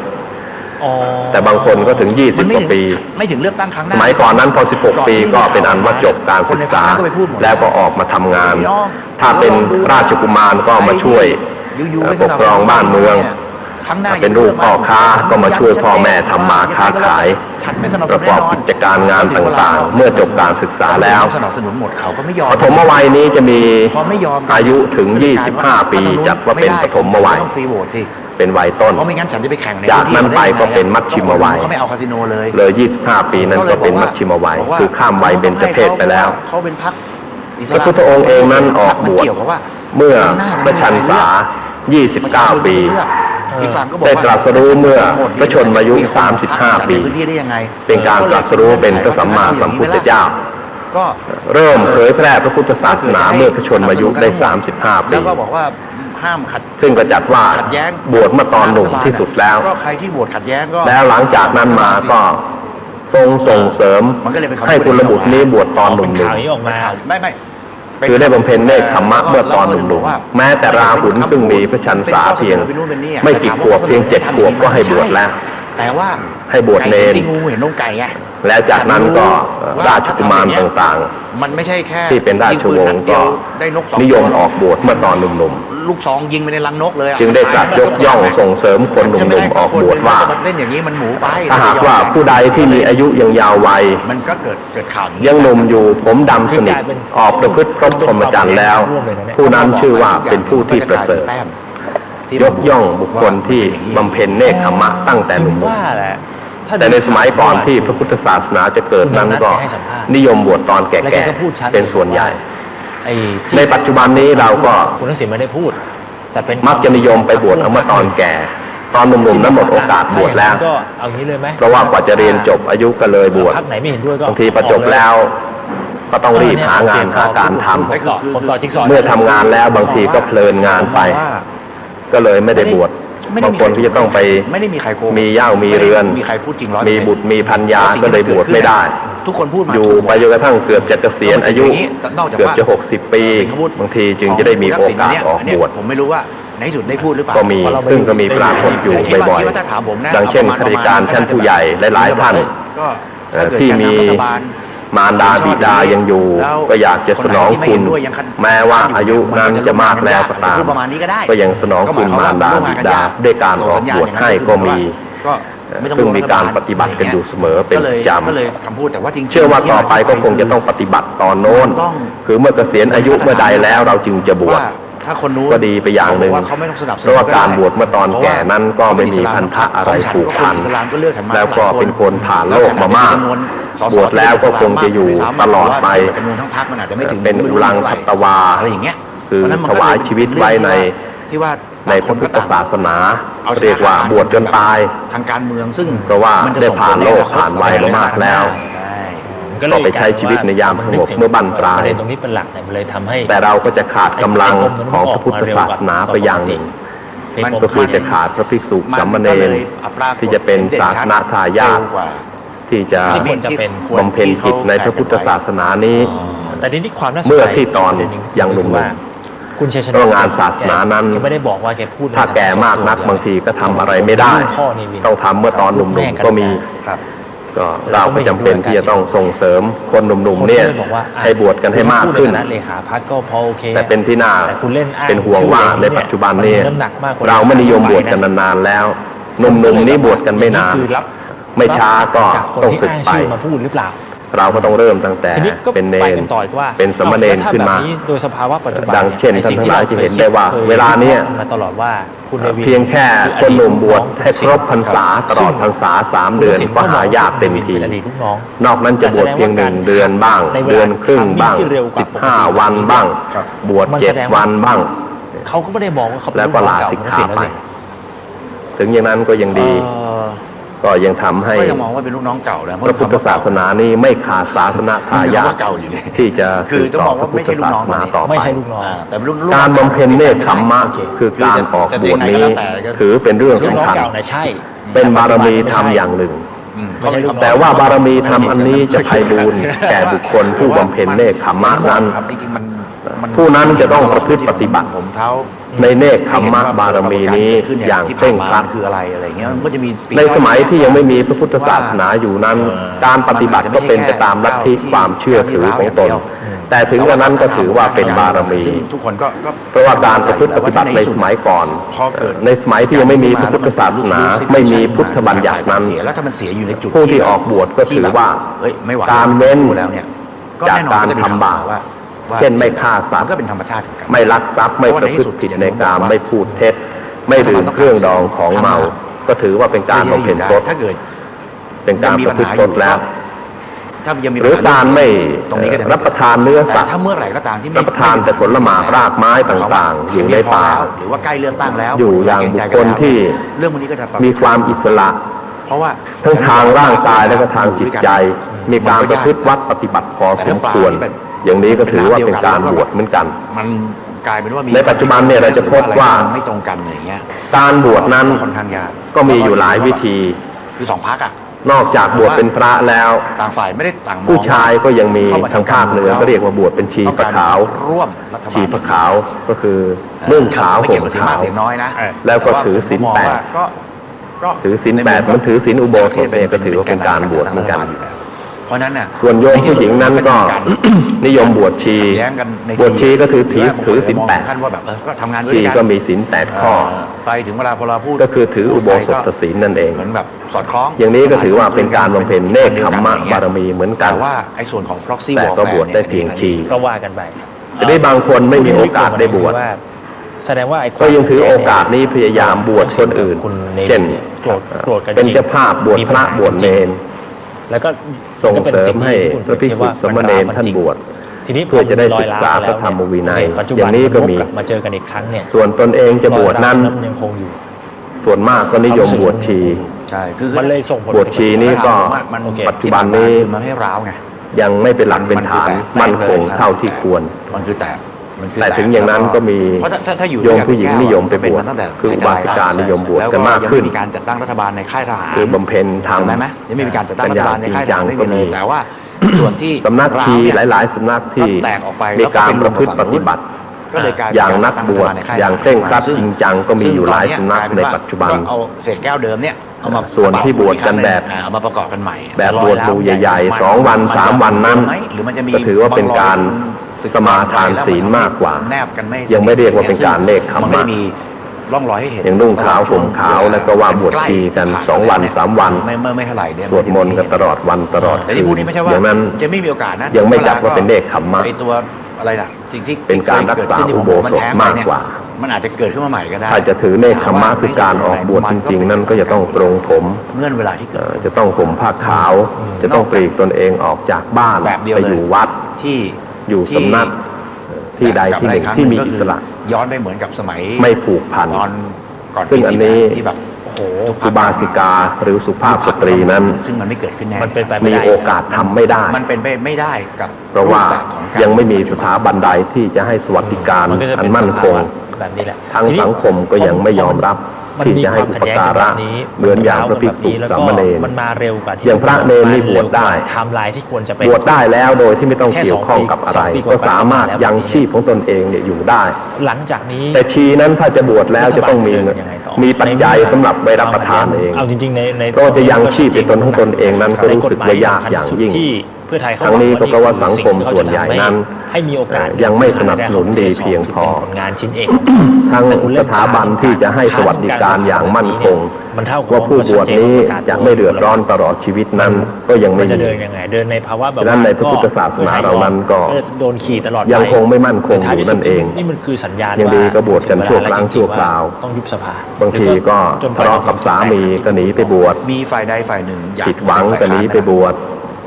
อ๋อ แต่บางคนก็ถึง 20 กว่าปี ไม่ถึงเลือกตั้งครั้งห ส น้า มัยก่อนนั้นพอ 16 ปีก็เป็นอันว่าจบการศึกษา แล้วก็ออกมาทำงาน ถ้าเป็นราชกุมารก็มาช่วย อยู่ๆไม่ ปกครองบ้านเมือง ครั้งหน้า เป็นลูกพ่อค้าก็มาช่วยพ่อแม่ทำมาค้าขาย ฉันไม่สนับส ป นุ ระ น ก แน่ อบ นอน กิจการงานต่างๆ เมื่อจบการศึกษาแล้ว สนับสนุนหมดเขาก็ไม่ยอม ปฐมวัยนี้จะมี พอไม่ยอม อายุถึง 25 ปีจัดว่าเป็นปฐมวัย ต้องฟรีโหวตสิ เป็นวัยต้น เพราะไม่งั้นฉันจะไปแข่งใน จากนั้นไปก็เป็นมัชชิมวัย เขาไม่เอาคาสิโนเลย เลย 25 ปีนั้นก็เป็นมัชชิมวัย คือข้ามวัยเบญจเพศไปแล้ว เขาเป็นพรรคอิส พระ ลาม พุทธองค์เองนั้นออกบวช มันเกี่ยวกับว่า เมื่อ ข้างหน้า พระชันษา 29 ปี อีกฝั่งก็บอก ได้ ว่า ตรัสรู้เมื่อพระชนมายุ 35 ปี ในพื้นที่ได้ยังไง เป็นการตรัสรู้เป็นพระสัมมาสัมพุทธเจ้า ก็ เริ่มเผยแพร่พระพุทธศาสนาเมื่อพระชนมายุได้ 35 ปี แล้วก็บอกว่าห้ามขัด ซึ่งก็จัดว่า ขัดแย้ง บวชเมื่อตอนหนุ่มที่สุดแล้ว ก็ใครที่โหวตขัดแย้งก็ แล้วหลังจากนั้นมาก็ทรงส่งเสริม มันก็เลยเป็นคำ ให้กุลบุตรนี้บวชตอนหนุ่ เป็น ม ข่าวนี้ออกมา ไม่ ๆคือได้บำเพ็ญเนกขมมะเมื่อตอนหนุ่มๆแม้แต่ราหุลซึ่งมีพระชันษาเพียง ไม่กี่ขวบเพียง7 ขวบก็ให้บวชแล้ว แต่ว่า ให้บวชเนร ไก่ที่งูเห็นนมไก่ไง แล้วจากนั้นก็ราชกุมารต่าง มันไม่ใช่แค่ ๆ ที่เป็นราชวงศ์ก็ ได้นกสอง นิยมออกบวชเมื่อตอนหนุ่ม ลูกซองยิงไปในรังนกเลยอะ ๆ จึงได้ตรัสยกย่องส่งเสริมคนหนุ่มๆออกบวชว่า เล่นอย่างนี้มันหมูไป ถ้าหากว่าผู้ใดที่มีอายุยังยาววัย มันก็เกิดข่าวนี้ ยังหนุ่มอยู่ผมดำสนิทออกประพฤติพรหมพรหมจรรย์แล้ว ผู้นั้นชื่อว่าเป็นผู้ที่ประเสริฐ ยกย่องบุคคลที่บำเพ็ญเนกขมมะตั้งแต่ห ถึ นุ่ ง ม ว่าแหละถ้า ๆแต่ในสมัยก่อนที่พระพุทธศาสนาจะเกิดนั้นก็นิยมบวชตอนแก่ๆเป็นส่วนใหญ่ ไอ้ที่ ในปัจจุบันนี้เราก็ คุณทักษิณไม่ได้พูด แต่เป็น มักจะนิยมไปบวชเอาเมื่อตอนแก่ ตอนหนุ่มๆนั้นหมดโอกาสบวชแล้ว ก็เอางี้เลยไหม เพราะว่ากว่าจะเรียนจบอายุก็เลยบวช พรรคไหนไม่เห็นด้วยก็ บางทีประจบแล้ว ก็ต้องรีบหางานหาการทำ ผมต่อจิ๊กซอว์ เมื่อทำงานแล้วบางทีก็เพลินงานไป ก็เลยไม่ได้บวชบางคนที่จะต้องไป ไม่ได้มีใครโกหก มีเหย้ามีเรือน มีใครพูดจริง100% มีบุตรมีภรรยาก็เลยบวชไม่ได้ ทุกคนพูดมา อยู่ไปจนกระทั่งเกือบจะเกษียณอายุ นอกจาก เกือบ ว่า จะ60 ปี บางทีจึงจะได้มีโอกาสออกบวช ผมไม่รู้ว่าในที่สุดได้พูดหรือเปล่า ก็มีซึ่งก็มีปรากฏอยู่บ่อย คิดว่าถ้าถามผมนะ ๆ ดังเช่นข้าราชการชั้นผู้ใหญ่หลายๆท่าน ก็ถ้าเกิด ที่ แกน มี นำรัฐบาล มารดาบิดายังอยู่ แล้ว ก็อยากจะสนองคุณ นไหนที่ไม่เห็นด้วยยังคัด แม้ว่าอายุนั้นจะมากแล้วก็ตาม พูดประมาณนี้ก็ได้ ก็ยังสนองคุณมารดาบิดาด้วยการออกบวชให้ก็มี ก็ไม่ต้อง ซึ่งมีการปฏิบัติกันอยู่เสมอเป็นประจำ ก็เลยคำพูดแต่ว่าจริงๆ เชื่อว่าต่อไปก็คงจะต้องปฏิบัติตอนโน้น ต้อง คือเมื่อเกษียณอายุเมื่อใดแล้วเราจึงจะบวช ว่าถ้าคนนู้น ก็ดีไปอย่างหนึ่ง ว่าเขาไม่ต้องสนับสนุน เพราะว่าการบวชเมื่อตอนแก่นั้นก็ไม่มีพันธะอะไรผูกพัน อิสลามก็เลือกฉันมา แล้วก็เป็นคนผ่านโลกมามาก บวชแล้วก็คงจะอยู่ตลอดไป จำนวนทั้งพรรคมันอาจจะไม่ถึง เป็นอุลังคัตตวา อะไรอย่างเงี้ย คือ เพระฉะนั้นมัน ถ ก็ วายชีวิตไว้ใน ที่ว่า ในพระพุทธศาสนา เอาชนะ เรียกว่าบวชจนตาย ทางการเมืองซึ่ง เพราะว่าได้ผ่านโลกผ่านวัยมามากแล้ว ใช่ ก็ไปใช้ชีวิตในยามสงบเมื่อบั้นปลาย ประเด็นตรงนี้เป็นหลักเนี่ยมันเลยทำให้ แต่เราก็จะขาดกำลังของพระพุทธศาสนาไปอย่างหนึ่ง ก็คือจะขาดพระภิกษุสามเณรที่จะเป็นศาสนทายาทที่จะ ที่ควรจะเป็น บำเพ็ญกิจในพระพุทธศาสนานี้ แต่ทีนี้ความน่าสนใจ เมื่อที่ตอน ประเด็หง ยังหนุ่มๆ คือว่าคุณชัยชนะ เพราะงานศาสนานั้น แกไม่ได้บอกว่าแกพูด ถ้าแก่มากนักบางทีก็ทำอะไรไม่ได้ พ่อนี่วิน ต้องทำเมื่อตอนหนุ่มๆก็มี ครับ ก็เราก็จำเป็นที่จะต้องส่งเสริมคนหนุ่มๆเนี่ย คก็ลบอกว่าอ่ะ ให้บวชกันให้มากขึ้น คุณพูดในฐานะเลขาพรรคก็พอโอเค แต่เป็นที่น่า แต่คุณเล่นอ้าง เป็นห่วงว่าในปัจจุบันนี้ มัมีน้ำหนักมากกว่า เราไม่นิยมบวชกันนานๆแล้วหนุ่มๆนี้บวชกันไม่นาน คือรับ ไม่ช้าก็ จากคน ต้อง ที่ ศึก อ้าง ไป ชื่อมาพูดหรือเปล่า เราก็ต้องเริ่มตั้งแต่ ทีนี้ก็ เป็นเน ไป ร กันต่ออีกว่า เป็นสมณเณร ถ้า ขึ้น แบบ มา นี้โดยสภาวะปัจจุบัน ดังเช่น ไอ้สิ่ ท่านทั้งหลายจะเห็น ที่ ได้ว่า คย เวลาเนี้ย วิคระห์กัมาตลอดว่าคุณเนวิน เพียงแค่คนหนุ่มบวชให้ครบพรรษาตลอดพรรษา3 เดือนก็หายากเต็มที เป็นอดีตลูกน้อง นอกนั้นจะบวชเพียง1 เดือนบ้าง ในเวลา เดือนครึ่งบ้าง ที่เร็วกว่าปกติ 15 วันบ้าง ครับ บวช มันแสดง 7 วันบ้าง เขาก็ไม่ได้มองว่าเขาเป็น แล้ว ลูก ก็ น้อง ลา เก่า สิก คุณ ขา สินแล้ว ไป สิ ถึงอย่างนั้นก็ยังดี ก็ยังทำให้ ก็ยังมองว่าเป็นลูกน้องเก่านะ พระพุทธศาสนานี้ไม่ขาดศาสนาทายาท เก่าอยู่เลย ที่จะ คือ สืบ ต้อง ต่อ มอง พระ ว่า พุ ไม่ ทธ ใช่ลูก ศา น้อง สนา คนนี้ ต่อไป ไม่ใช่ลูกน้อง แต่เป็นลูก การบำเพ็ญเนคขมมะคือการออกบวชนี้ถือเป็นเรื่อง ลูกน้อง สำคัญ เก่านะใช่ เป็นบารมีธรรมอย่างหนึ่ง ไม่ใช่ลูกน้อง แต่ว่าบารมีธรรมอันนี้จะไพบูรย์แก่บุคคลผู้บำเพ็ญเนคขมมะนั้น ครับจริงๆมัน ผู้นั้นจะต้องประพฤติปฏิบัติ ผมเท้า ในเนคขมมะบารมีนี้อย่างเคร่งครัด คืออะไรอะไรเงี้ยมันก็จะมีปี ในสมัยที่ยังไม่มีพระพุทธศาสนาอยู่นั้น การปฏิบัติก็เป็นไปตามลัทธิความเชื่อถือของตน แต่ถึงกระนั้นก็ถือว่าเป็นบารมี ซึ่งทุกคนก็ เพราะว่าการประพฤติปฏิบัติในสมัยก่อน พอเกิด ในสมัยที่ยังไม่มีพระพุทธศาสนาไม่มีพุทธบัญญัตินั้น เสียแล้วถ้ามันเสียอยู่ในจุด ผู้ที่ออกบวชก็ถือว่า เฮ้ยไม่ไหว การเว้น แล้วเนี่ย จากการทำบาป ว่า เช่นไม่ฆ่าสัต มัน ว์ ก็เป็นธรรมชาติของการ ไม่ลักทรัพย์ไม่ประพฤติผิดในกามไม่พูดเท็จ ไม่ดื่มเครื่องดองของเมา ก็ถือว่าเป็นการบำเพ็ญตน ถ้าเกิด เป็นการประพฤติตนแล้ว ถ้ายังมี หรือการไม่ ตรงนี้ก็จะ รับประทานเนื้อ แต่ สัตว์ ถ้าเมื่อไหร่ก็ตามที่ไม่ รับประทานแต่ผลไม้รากไม้ต่างๆอยู่ในป่า หรือว่าใกล้เลือกตั้งแล้ว อยู่อย่างบุคคลที่ เรื่องพวกนี้ก็จะ มีความอิสระ เพราะว่า ทั้งทางร่างกายและก็ทางจิตใจ มีการประพฤติวัดปฏิบัติพอสมควร อย่างนี้ก็ถือว่าเป็นการบวชเหมือนกัน มันกลายเป็นว่ามี ในปัจจุบันเนี่ยเราจะพบว่า ไม่ตรงกันอย่างเงี้ย การบวชนั้น ค่อนข้างยาก ก็มีอยู่หลายวิธี คือสองพักอ่ะ นอกจากบวชเป็นพระแล้ว ต่างฝ่ายไม่ได้ต่างมอง ผู้ชายก็ยังมี เข้ ทางภาคเหนือก็เรียกว่าบวชเป็นชี ต้อง พระ การ ขาว ร่วมรัฐบาล ชีพระขาวก็คือนุ่งขาว ไม่ ห่ เกี่ยว ม กับเสียง ขาม าว กเสียงน้อยนะ แล้วก็ถือศีล ต่ว่าผมมอง แปด ว่าก็ ถือศีลแปดมันถือศีลอุโบสถเนี่ยก็ถือว่าเป็นการบวชเหมือนกัน เพราะฉะนั้นน่ะ ส่วนโยมผู้หญิงนั้นก็ นิยมบวชชี ขัดแย้งกันใน บวชชีก็ถือศีล มอง แปด ขั้นว่าแบบก็ทำงานด้วย ชี กัน ก็มีศีล8 ข้อ ไปถึงเวลาพอเราพูด ก็คือถืออุโบสถศีลนั่นเอง เหมือนแบบสอดคล้อง อย่างนี้ก็ถือว่าเป็นการบำเพ็ญเนคขมมะบารมีเหมือนกัน แต่ว่าไอ้ส่วนของ proxy แต่ warfare ก็บวชได้เพียงชี ก็ว่ากันไป จะได้บางคนไม่มีโอกาสได้บวช แสดงว่าไอ้ความ ก็ยังถือโอกาสนี้พยายามบวชคนอื่น คุณเน เช่น เนี่ยโกรธกันจริง เป็นเจ้าภาพบวชพระบวชเนร แล้วก็ ส่ง ก็เป็น เสริ สิ่ ม ง ให้ ที่คุณ พระภิกษุ ว่า สมณเณรท่านบวช ทีนี้ เพื่อจะได้ พมัน ศึกษา ลอยล้ พระธรรมวินัย ปัจจุ อ บั ย่างนี้ก็มี กลับมาเจอกันอีกครั้งเนี่ย ส่วนตนเองจะบวชนั้น รอยร้าวมันยังคงอยู่ ส่วนมากก็นิยมบวชชี ใช่คือ มันเลยส่งผล บวชชีนี่ก็ มัน โอเค ปัจจุบันนี้ คือมันไม่ร้าวไง ยังไม่เป็นหลักเป็นฐานมั่นคงเท่าที่ควร มันคือแตกมันคือ แต่ถึงอย่างนั้นก็มี เพราะถ้าอยู่ โยมผู้หญิงนิยมไปบวช เป็นมาตั้งแต่ คืออุบาสิกานิยมบวชกันมากขึ้น แล้วก็ยังไม่มีการจัดตั้งรัฐบาลในค่ายทหาร คือบำเพ็ญทาง จำได้ไหมยังไม่มีการจัดตั้งรัฐบาลในค่ายทหารไม่มี ก็ เล มี ยแต่ว่าส่วนที่ สำนักชี ร้าวเนี่ย หลาย ๆสำนักที่ ก็แตกออกไป มีการ แล้วก็ ประพฤติปฏิบัติ ก็เลยกลายเป็น อย่างนักบวช ตั้งรัฐบาลในค่ อย่างเคร่งครัด ซึ่ จริงจังก็มีอยู่หลายสำนักในปัจจุบัน ก็เอาเศษแก้วเดิมเนี่ยเอามา ส่วนที่บวชกันแบบ เอามาประกอบกันใหม่ แบบบวชหมู่ใหญ่ๆ2 วัน 3 วันนั้น หรือมันจะมี ก็ถือว่าเป็นการสมาทานศีลมากกว่า แนบกันไม่ ยังไม่เรียกว่าเป็นการเนกขมมะ มันไม่ได้มีร่องรอยให้เห็น อย่างนุ่งขาวห่มขาวแล้วก็ว่าบวชชีกัน2 วัน 3 วัน ไม่เท่าไหร่เนี่ย สวดมนต์กันตลอดวันตลอด แต่ที่พูดนี้ไม่ใช่ว่า อย่างนั้น จะไม่มีโอกาสนะ ยังไม่จัดว่าเป็นเนกขมมะ ไอตัวอะไรล่ะสิ่งที่ เป็นการรักษาอุโบสถมากกว่า มันอาจจะเกิดขึ้นมาใหม่ก็ได้ ถ้าจะถือเนคขมมะคือการออกบวชจริงๆ นั่นก็จะต้องปรงผม เงื่อนเวลาที่เกิด จะต้องห่มผ้าขาว จะต้องปลีกตนเองออกจากบ้าน แบบเดียว ไป เลย อยู่วัด ที่ อยู่สำนักที่ใดที่หนึ่งที่มีอิสระ ย้อนไปเหมือนกับสมัย ไม่ผูกพัน ตอนก่อน ซึ่งอันนี้ ปี48ที่แบบโอ้โห อุบาสิกาหรือสุภาพสตรีนั้น ซึ่งมันไม่เกิดขึ้นแน่ มันเป็นไปไม่ มี ได้ โอกาสทำไม่ได้ มันเป็นไปไม่ได้กับ เพราะว่า ปแบบของก ยังไม่มีสถาบันใดที่จะให้สวัสดิการ มันก็จะ อั เป็น น มั่นคง สภาวะ แบบนี้แหละ ทาง ทีนี้ สังคมก็ยังไม่ยอมรับ มัน ที่ มี จะ ค ให้ วาม อุ ขัด ป แย้ง กา กันแบ ระ บนี้ เหมือนอย่างพระภิกษุ แล้ว สา ก็ มเณร มันมาเร็วกว่าที่ อย่างพระเนรนี่บวชได้ ไทม์ไลน์ที่ควรจะเป็น บวชได้แล้วโดยที่ไม่ต้อง แค่ เกี่ยวข้องกับอะไร 2 ปี ก็สามารถยังชีพของตนเองเนี่ยอยู่ได้ หลังจากนี้ แต่ชีนั้นถ้าจะบวชแล้วจะต้องมี รัฐบาลจะเดินยังไงต่อ มีปัจจัยสำหรับไว้รับประทานเอง เอาจริงๆใน ก็จะยังชีพในตนของตนเองนั้นก็รู้สึกว่ายากอย่างยิ่ง ที่เพื่อไทยเขา ทั้งนี้ หวั ก็เพราะว่าสังคมส่วนใหญ่นั้น ให้มีโอกาส ยังไม่สนับสนุนดีเพียงพอ ผลงานชิ้นเอก ทั้งสถาบันที่จะให้สวัสดิการอย่างมั่นคง มันเท่ากับ ว่าผู้บวชนี้จะไม่เดือดร้อนตลอดชีวิตนั้นก็ยัง มั ไม่ นจะ มี เดินยังไงเดินในภาวะแบบ ฉะนั้นในพระพุทธศาสนาเรานั้นก็ จะโดนขี่ตลอดไป ยังคงไม่มั่นคงอยู่นั่นเอง นี่มันคือสัญญาณ ยังดีก็บวชกันชั่วครั้ง ถึเาแล้ ชั่วคราว ต้องยุบสภา บางทีก็ จน ทะเลาะกับสามีก็หนีไปบวช มีฝ่ายใดฝ่ายหนึ่งอยาก ผิดหวังก็หนีไปบวช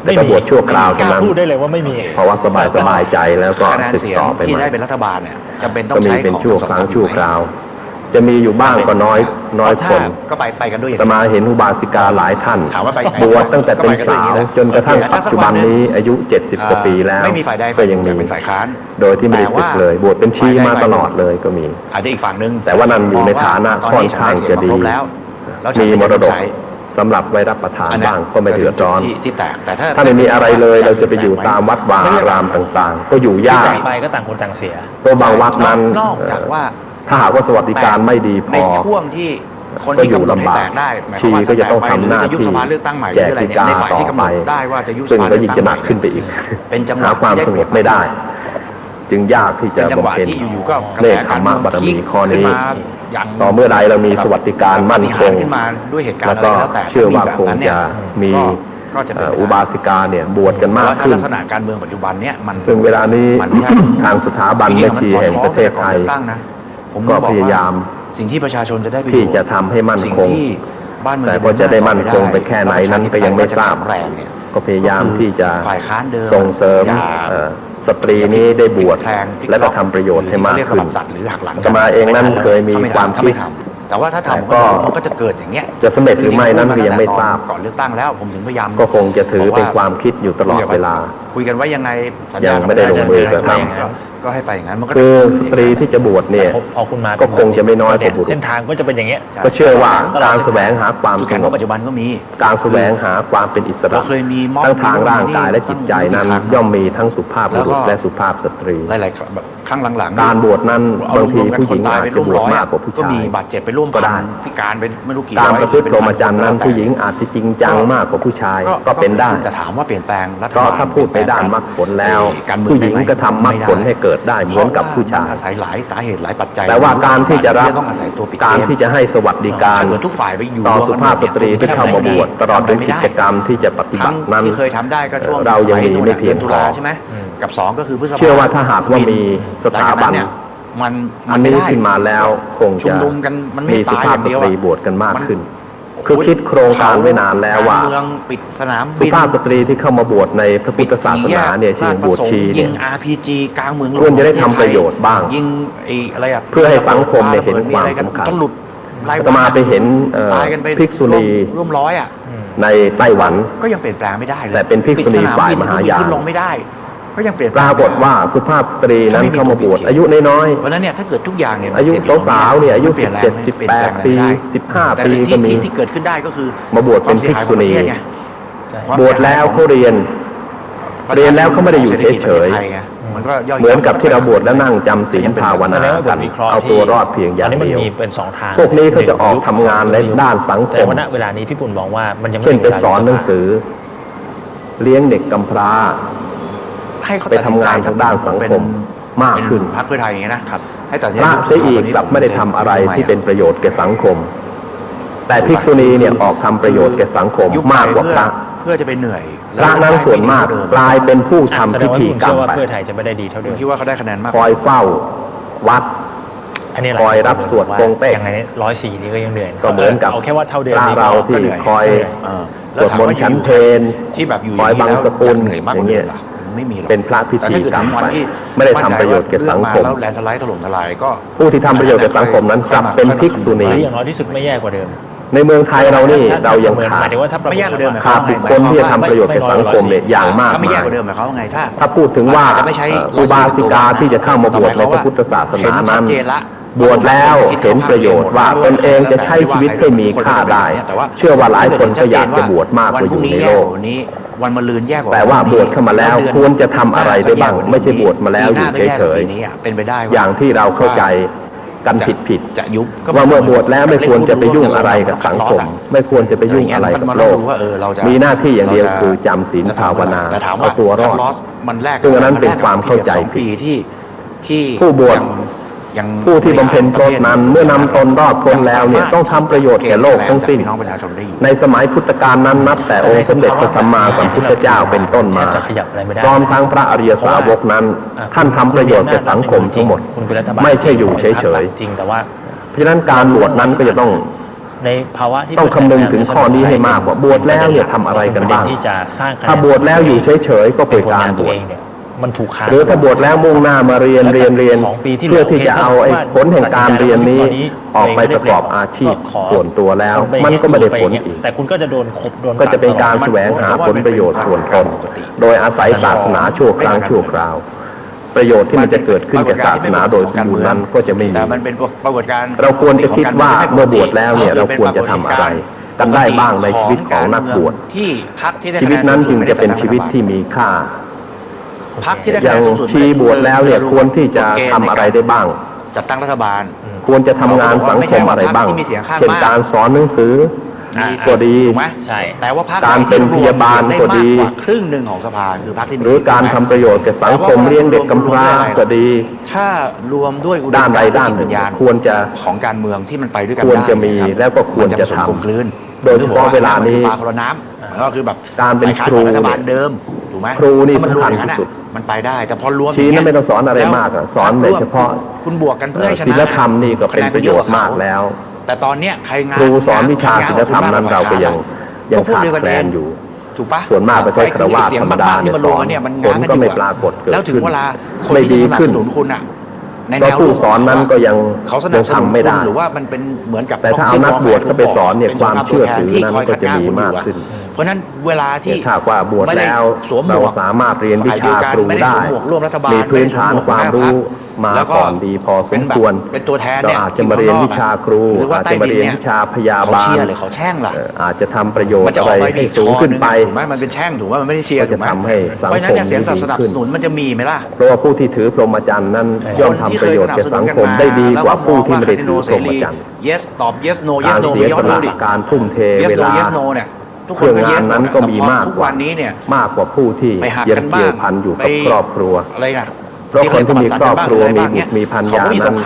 ไม่ แต่ มี ก็บวชชั่วคราว ก เท่า ล้า นั้น พูดได้เลยว่าไม่มี เพราะว่าสบายใจแล้วก็ คะแนน ติด เสียง ต่อไป ที่ ใหม่ ได้เป็นรัฐบาลเนี่ยจำเป็นต้อ ก็ ง มี ใช้ เป็น ของ ชั่วครั้งชั่วคราว จะมีอยู่บ้างก็น้อยคน ก็ไปกันด้วยอย่าง แต่มาเห็นอุบาสิกาหลายท่าน ถามว่าไปไง บวชตั้งแต่เป็น ก็ไปกันด้วย สา อย่าง ว นี้แหละ จนกระทั่ง แต่ถ้า ปัจ สัก จุ วั บั น น หนึ่ง นี้อายุ70กว่าปีแล้ว ไม่มีฝ่ายใด ก็ ฝ่ายห ยั นึ่ ง ง มี จะเป็นฝ่ายค้าน โดยที่ไม่ได้ศึกเลย บวชเป็นชีมาตลอดเลยก็มี อาจจะอีกฝั่งหนึ่ง แต่ว่านั่นอยู่ในฐานะ ตอน ค่อน นี้ฉัน ข้าง ได้เสีย จะ งมา ดี ครบแล้วแล้วฉัน มี ไม่ มรดก ใช้ สำหรับไว้รับประทาน อันเนี้ย บ้างก็ไม่เดือดร้อน ที่แตกแต่ถ้า ถ้าไม่มีอะไรเลยเราจะไปอยู่ตามวัดวาอารามต่างๆ ก็อยู่ยาก ไปก็ต่างคนต่างเสีย ตัวบางวัดนั้น นอกจากว่า ถ้าหากว่าสวัสดิการไม่ดีพ ใน อ ช่วงที่คน ก็ ที่ อยู่ กำหนดให้ ลำบาก แตกได้หมายความว่า ชีก็จะต้องทำหน้า จะยุบ ที่ สภาเลือกตั้งใหม่ห แจ รือก อะไร กิ เนี่ย จ ใน การ ฝ่าย ต่อ ที่กำห ไป นดได้ว่าจะยุบส ซึ่ง ภา ก็ เลือก ยิ่ง ตั้ง จะ ให หนั ม่ กขึ้นไปอีก เป็นจังหวะ หาความสงบไม่ได้ จึงยากที่จะ เป็นจังหวะ บำเพ็ญ ที่อยู่ๆก็กระ เน แส กธร การ รม เมือง บารมีข้อ ขึ้น นี้ มาอย่าง ต่อเมื่อใดเรามีสวัสดิการมั่นคง ขึ้นมาด้วยเหตุการ แล้ว ณ์อะไร ก็ แล้วแต่ เชื่อว่า ถ้ คง แบบนั้นเนี่ จะ ย มี ก็จะเป็นไปได้ อุบาสิกาเนี่ยบวชกันมาก แล้วถ้า ขึ้น ลักษณะการเมืองปัจจุบันเนี่ยมัน ซึ่งเวลานี้ มันไม่ใช่ ทางสถาบันแม่ชีแห่งประเทศไทย สิ่งที่มันสอดคล้องกับการเลือกตั้งนะผม ก็ บอก พยายาม สิ่งที่ประชาชนจะได้ประโย ที่ ชน์ จะทำให้มั่น สิ่ง คง ที่บ้านเมือง แต่พอจะได้มั่นคงไปแค่ไหนนั้นก็ยังไม่ทราบ แรงเนี่ย ก็พยายามที่จะ ฝ่ายค้านเดิม ส่งเสริม อย่า สตรีนี้ได้บวช แพง และก็ทำประโยชน์ให้มาก เรียก ขึ้ ระ น บาดสัตว์หรือหักหลัง อาตมาเองนั้นเคยมีความคิด แต่ว่าถ้าทำ แต่ก็ มันก็จะเกิดอย่างเงี้ย จะสำเร็จหรือไม่นั้นก็ยังไม่ทราบ ก่อนเลือกตั้งแล้วผมถึงพยายาม ก็คงจะถือเป็นความคิดอยู่ตลอดเวลา คุยกันว่ายังไงสัญ ยั ญาง ไม่ได้ลงมือกระท ก็ให้ไปอย่างนั้นมันก็ คือสตรีที่จะบวชเนี่ย พอคุณมา ก็คงจะไม่น้อยกว่าบุรุษ เส้นทางก็จะเป็นอย่างเงี้ย ก็เชื่อว่าการแสวงหาความ จุด ส แข็ง ง ขอบ งปัจจุบันก็มี การแสวงหาความเป็นอิสระ เราเคยมีม็อบ ทั้งทางร่างกายและจิตใจนั้น ย่อมมีทั้งสุภาพบุรุษและสุภาพสตรี หลายๆแบบข้างหลังๆ การบวชนั้น เอา บางที รวมๆกัน ผู้ห ค ญิ น ง ตาย อาจ ไป จะ ร่วม บวช ร้อย มากกว่าผู้ ก็ ชา มี ย บาดเจ็บไปร่วม ก็ พั ได้ นพิการไปไม่รู้กี่ การ ร้อย ประพฤติพรหมจรรย์นั้นผู้หญิงอาจจะจริงจังมากกว่าผู้ชายก็เป็นได้ จะถามว่าเปลี่ยนแปลงรัฐ ก็ บาล ถ้าพูดในด้านมรรคผลแล้ว การเมือง ผู้หญิง ได้ไ ก็ทำมรรคผลให้เกิดได้เหมือนกับผู้ชาย อาศัยหลายสาเหตุหลายปัจจัย แต่ว่าการที่จะรับ ต้องอาศัยตัวปิด การ เกม ที่จะให้สวัสดิการ ถ้เกิดทุกฝ่ายไปอยู่ ต่อ รวม สุ กัน ภาพสตรีที่เข้ามาบวชตลอดจนกิจกรรมที่จะปฏิ ค บั รั้ง ตินั้น ที่เคยทำได้ก็ช่วง เรายังมีไม่เพียง ดือนตุ พอ ลาใช่ไหมกับสองก็คือพฤษภา เชื่อว่าถ้าหากว่ามีสถาบัน หลังจากเนี่ยมัน อัน ไม่ นี้ ได้ ขึ้นมาแล้วคง ชุ จะ มนุมกันมันไม่ มีสุ ตาย ภา อ พ ย่าง ส เดียว ตรี อะ บวชกันมาก มัน ขึ้น คือคิดโครงการไว้นานแล้วว่า การเมืองปิดสนาม สุ บิน ภาพสตรีที่เข้ามาบวชในพระพุทธศาสนาเนี่ยที่บวชชี ยิ เนี่ย ง RPG กลางเมือง ควรจะได้ทำประโยชน์บ้าง ยิงไอ้อะไรอะ เพื่อให้สังคมเนี่ยเห็นความ อะไรกัน สำคัญ ก็หลุดราย อา วั ตมาไปเห็น ตายกันไป ภิกษุณี ร่วมร้อยอ่ะ ในไต้หวัน ก็ยังเปลี่ยนแปลงไม่ได้เลย แต่เป็นภิกษุณี ปิดสน ฝ่าย บิน มหายาน ขึ้นลงไม่ได้ ก็ยังเปลี่ยนแป ป ลง รากฏว่าสุภาพสตรีนั้นเข้ามาบวชอายุน้อย เพราะฉะนั้นเนี่ยถ้าเกิดทุกอย่างเนี่ย ๆอายุสาวๆเนี่ยอายุ เปลี่ยนแรง 17 เปลี่ยนแปลง 18 ปี ได้ 15 แต่ ปี สิ่ง ก็มี ที่เกิดขึ้นได้ก็คือ มาบวชเป็นภิกษุณี ความเสียหายของประเทศไง บวชแล้วเขาเรียน เรียนแล้วเขาไม่ได้อยู่เฉย มันก็ย่อย ๆเหมือนกับที่เราบวชแล้วนั่งจำศีลภาว แส นา ดงว่าบ กั ท น วิเคราะห์ เอาตัวรอดเพียงอย่าง ตอนนี้มัน เดียว มีเป็นสองทาง พวกนี้เขาจะออกทำงานในด้านสังค แต่ ม ว่าณเวลานี้พี่ปุ่นมองว่ามันยังไม่ เช่น ถึง ไป เวลา สอนหนังสือ เลี้ยงเด็กกำพร้า ให้เขา ไปทำงานทางด้านสังคมมากขึ้น พรรคเพื่อไทยอย่างเงี้ยนะครับให้ตัดสิน พระเสียอีกกลับไม่ได้ทำอะไรที่เป็นประโยชน์แก่สังคม แต่ภิกษุณีเนี่ยออกทำประโยชน์แก่สังคม ยุบ มากกว่าพระ เพื่อจะไปเหนื่อย พระนั้นส่วนมากกลายเป็นผู้ทำ แสด พิ งว่า ธี พี่ปุ่น กรร เชื่ ม อว่า ไป เพื่อไทยจะไม่ได้ดีเท่า ผ เดิ ม ม คิดว่าเขาได้คะแนนมาก คอยเฝ้าวัด อันนี้แหละ คอยรับสวดโปงเป้ง ยังไง104นี่ก็ยังเหนื่อย ก็เหมือนกับ เอาแค่ว่าเท่าเดิม พระ นี่ก็ เราที่ หนื่ คอย เออ สวดมนต์ฉันเพล ที่แบบอยู่ คอยบังสกุล เหนื่อยมากกว่า อย่างเงี้ เดิ ย มล่ะไม่มีหรอก เป็นพระพิ แต่ ธี ถ้าเกิด กรรม ถึงวัน ไป ที่ ไม่ได้ทำประโยชน์แก่สังคม แล้วแลนด์สไลด์ถล่มทลายก็ ผู้ที่ทำประโยชน์แก่สังคมนั้นกลับเป็นภิกษุ ห ณี รืออย่างน้อยที่สุดไม่แย่กว่าเดิม ในเมืองไทยเรานี่เรายัง ห ขา มา ด ยถึงว่าถ้าประ ไม่แย่กว่าเดิม ขาดบุคคลที่จะทำประโยชน์แก่สังคมเนี่ยอย่างมาก ถ้าไม่ มา แย่ ย กว่าเดิมหมายความว่าไงถ้า ถ้าพูดถึงว่า อาจจะไม่ใช้ อุบาสิกาที่จะเข้ามาบวชในพระพุทธศาสนา เห็นชั นั้ ด น เจนละ บวชแล้วเห็นประโยชน์ว่าตนเองจะใช้ชีวิตให้มีค่าได้เชื่อว่าหลายคนก็อยากจะบวชมากกว่าอยู่ในโลก วันมะรืนแย่กว่า แต่ว่าบวชเข้ามาแล้วควรจะทำอะไรได้บ้างไม่ใช่บวชมาแล้วอยู่เฉยๆ เป็นไปได้ อย่างที่เราเข้าใจกันผิด จะยุบ ว่าเมื่อบวชแล้วไม่ควรจะไปยุ่งอะไรกับสังคมไม่ควรจะไปยุ่งอะไรกับโลกมีหน้าที่อย่างเดียวคือจำศีลภาวนาเอาตัวรอดซึ่งอันนั้นเป็นความเข้าใจผิดผู้บวชผู้ที่บำเพ็ญตนนั้นเมื่อนำตนรอดพ้นแล้วเนี่ยต้องทำประโยชน์แก่โลกทั้งสิ้นในสมัยพุทธกาลนั้นนับแต่องค์สมเด็จพระสัมมาสัมพุทธเจ้าเป็นต้นมาพร้อมทั้งพระอริยสาวกนั้นท่านทำประโยชน์แก่สังคมทั้งหมดไม่ใช่อยู่เฉยๆ จริงแต่ว่า เพราะฉะนั้นการบวชนั้นก็จะต้อง ในภาวะที่ ต้องคำนึงถึงข้อนี้ให้มากว่าบวชแล้วเนี่ยทำอะไรกันบ้าง ที่จะสร้างคะแนน ถ้าบวชแล้วอยู่เฉยๆก็เป็นการบวช มันถูกขาด หรือถ้าบวชแล้วมุ่งหน้ามาเรียนเพื่อที่จะเอาไอ้ผลแห่งการเรียนนี้ออกไปประกอบอาชีพส่วนตัวแล้วมันก็ไม่ได้ผลอีก แต่คุณก็จะโดนโดน ก็จะเป็นการแสวงหาผลประโยชน์ส่วนตนโดยอาศัยศาสนาชั่วครั้งชั่วคราว ประโยชน์ที่มันจะเกิดขึ้นจากศาสนาโดยสมบูรณ์นั้นก็จะไม่มี แต่มันเป็นปรากฏการณ์ เราควรจะคิดว่าเมื่อบวชแล้วเนี่ยเราควรจะทำอะไรกันได้บ้างในชีวิตของนักบวช ที่พรรคที่ได้ ชีวิตนั้นจึงจะเป็นชีวิตที่มีค่า พรรคที่ได้ อ คะแน ย่าง นสูงสุด ชีบวชแล้วเนี่ยควรที่จะทำอะไรได้บ้าง จัดตั้งรัฐบาล ควรจะทำงานสังคมอะไรบ้างเช่นการสอนหนังสือก็ดี ถูกไหม ใช่ แต่ว่าพรรค การเป็นพยาบาลก็ดี ได้มากกว่าครึ่งหนึ่งของสภาคือพรรคที่มี หรือการทำประโยชน์แก่สังคมเลี้ยงเด็กกำพร้าก็ดี ถ้ารวมด้วยอุดม ด้านใด การณ์ ด้านหนึ่ง จิตวิญญาณ ควรจะ ของการเมืองที่มันไปด้วยกัน ควรจะมี ได้น แล้วก็ควรจะ มันผสม ทำ กลมกลืน โดยเฉพาะเวลานี้ ฟ้าคนละน้ำก็คือแบบ การเป็น ฝ่ยค้ ครู ฝ่ายรัฐบาลเดิมถูกไหม ครูนี่ ถ้ามันรวม สำคัญ อย่างนั้น ที่สุด มันไปได้ แต่พอรวม ชี้ ย่าง นั้ เงี้ น ย ไม่ต้องสอนอะไรมากอะสอนโดยเฉพาะ คุณบวกกันเพื่อให้ชนะ ศีลธรรมนี่ก็เป็นประโยชน์มากแล้ว แต่ตอนเนี้ยใครงาน ครูสอนวิชาศีลธรรมนั้นเราก็ยังขาดแคลนอยู่ ถูกปะ ส่วนมากประเทศคารวะธรรมดาเนี่ย ที่มันรวมกันเนี่ยมัน ผล งานกัน ก็ อยู่ ไม่ อะ ปรากฏเกิด แล้วถึง ขึ้น เวลาคน ไม่ ที่ ดี สนับ ขึ้น สนุนคุณอ่ะใน เพ แน ราะ ว ผู้สอนนั้นก็ยัง เขาสนับสนุน ทำไม่ได้ คุณหรือว่ามันเป็นเหมือนกับ แต่ถ้าเอานักบวชเข้าไปสอนเนี่ยความเชื่อถือนั้นก็จะมีมากขึ้น เพราะฉะนั้นเวลาที่ ถ้าว่าบวชแล้ว สวมหม เรา วก สามารถเรียนวิชาครู ไม่ได้ ได้ สวมหมวกร่วมรัฐบาล มีพื้นฐาน ไม่ได้สวมหมวก ความรู้มา แล้วก็ ก่อนดีพอส เป็น ม แบบ ควร เป็นตัวแทน เรา เนี่ย อาจจะมาเรียนวิชาครู หรือว่า อาจจะมาเรียนวิชาพยา เขา บา เชี ล ยร์หรือเขาแช่งล่ะ อาจจะทำประโยช มัน น์ จะ อะ อ ไร อกไป ให้ อีก สูงขึ้นไป ถูกไหมมันเป็นแช่งถูกไหมมันไม่ได้เชียร์ ก็จะ ถูกไหม ทำให้สังคม เพราะฉะนั้นเนี่ยเสียงสนับสนุน ดีขึ้น มันจะมีไหมล่ะ เพราะว่าผู้ที่ถือพรหมจรรย์นั้นย่อมทำประโยชน์แก่สังคมได้ดีกว่าผู้ที่ไม่ได้ถือพรหมจรรย์ yes ตอบ yes no กา yes ร no เสีย ย้อ ส นดู ละ ดิ การทุ่มเท yes เว no ลา yes no เนี่ยทุกค เพื่ น อ ก็ งาน yes นั้นก็มีมาก ทุก กว่า วันนี้เนี่ย มากกว่าผู้ที่ ไปหัก ยัง กันบ้าง เกี่ยวพันอยู่กับ ไป ครอบครัว อะไรนะ เพราะคนที่มีครอบครัวมีบุตรมีภรรยานั้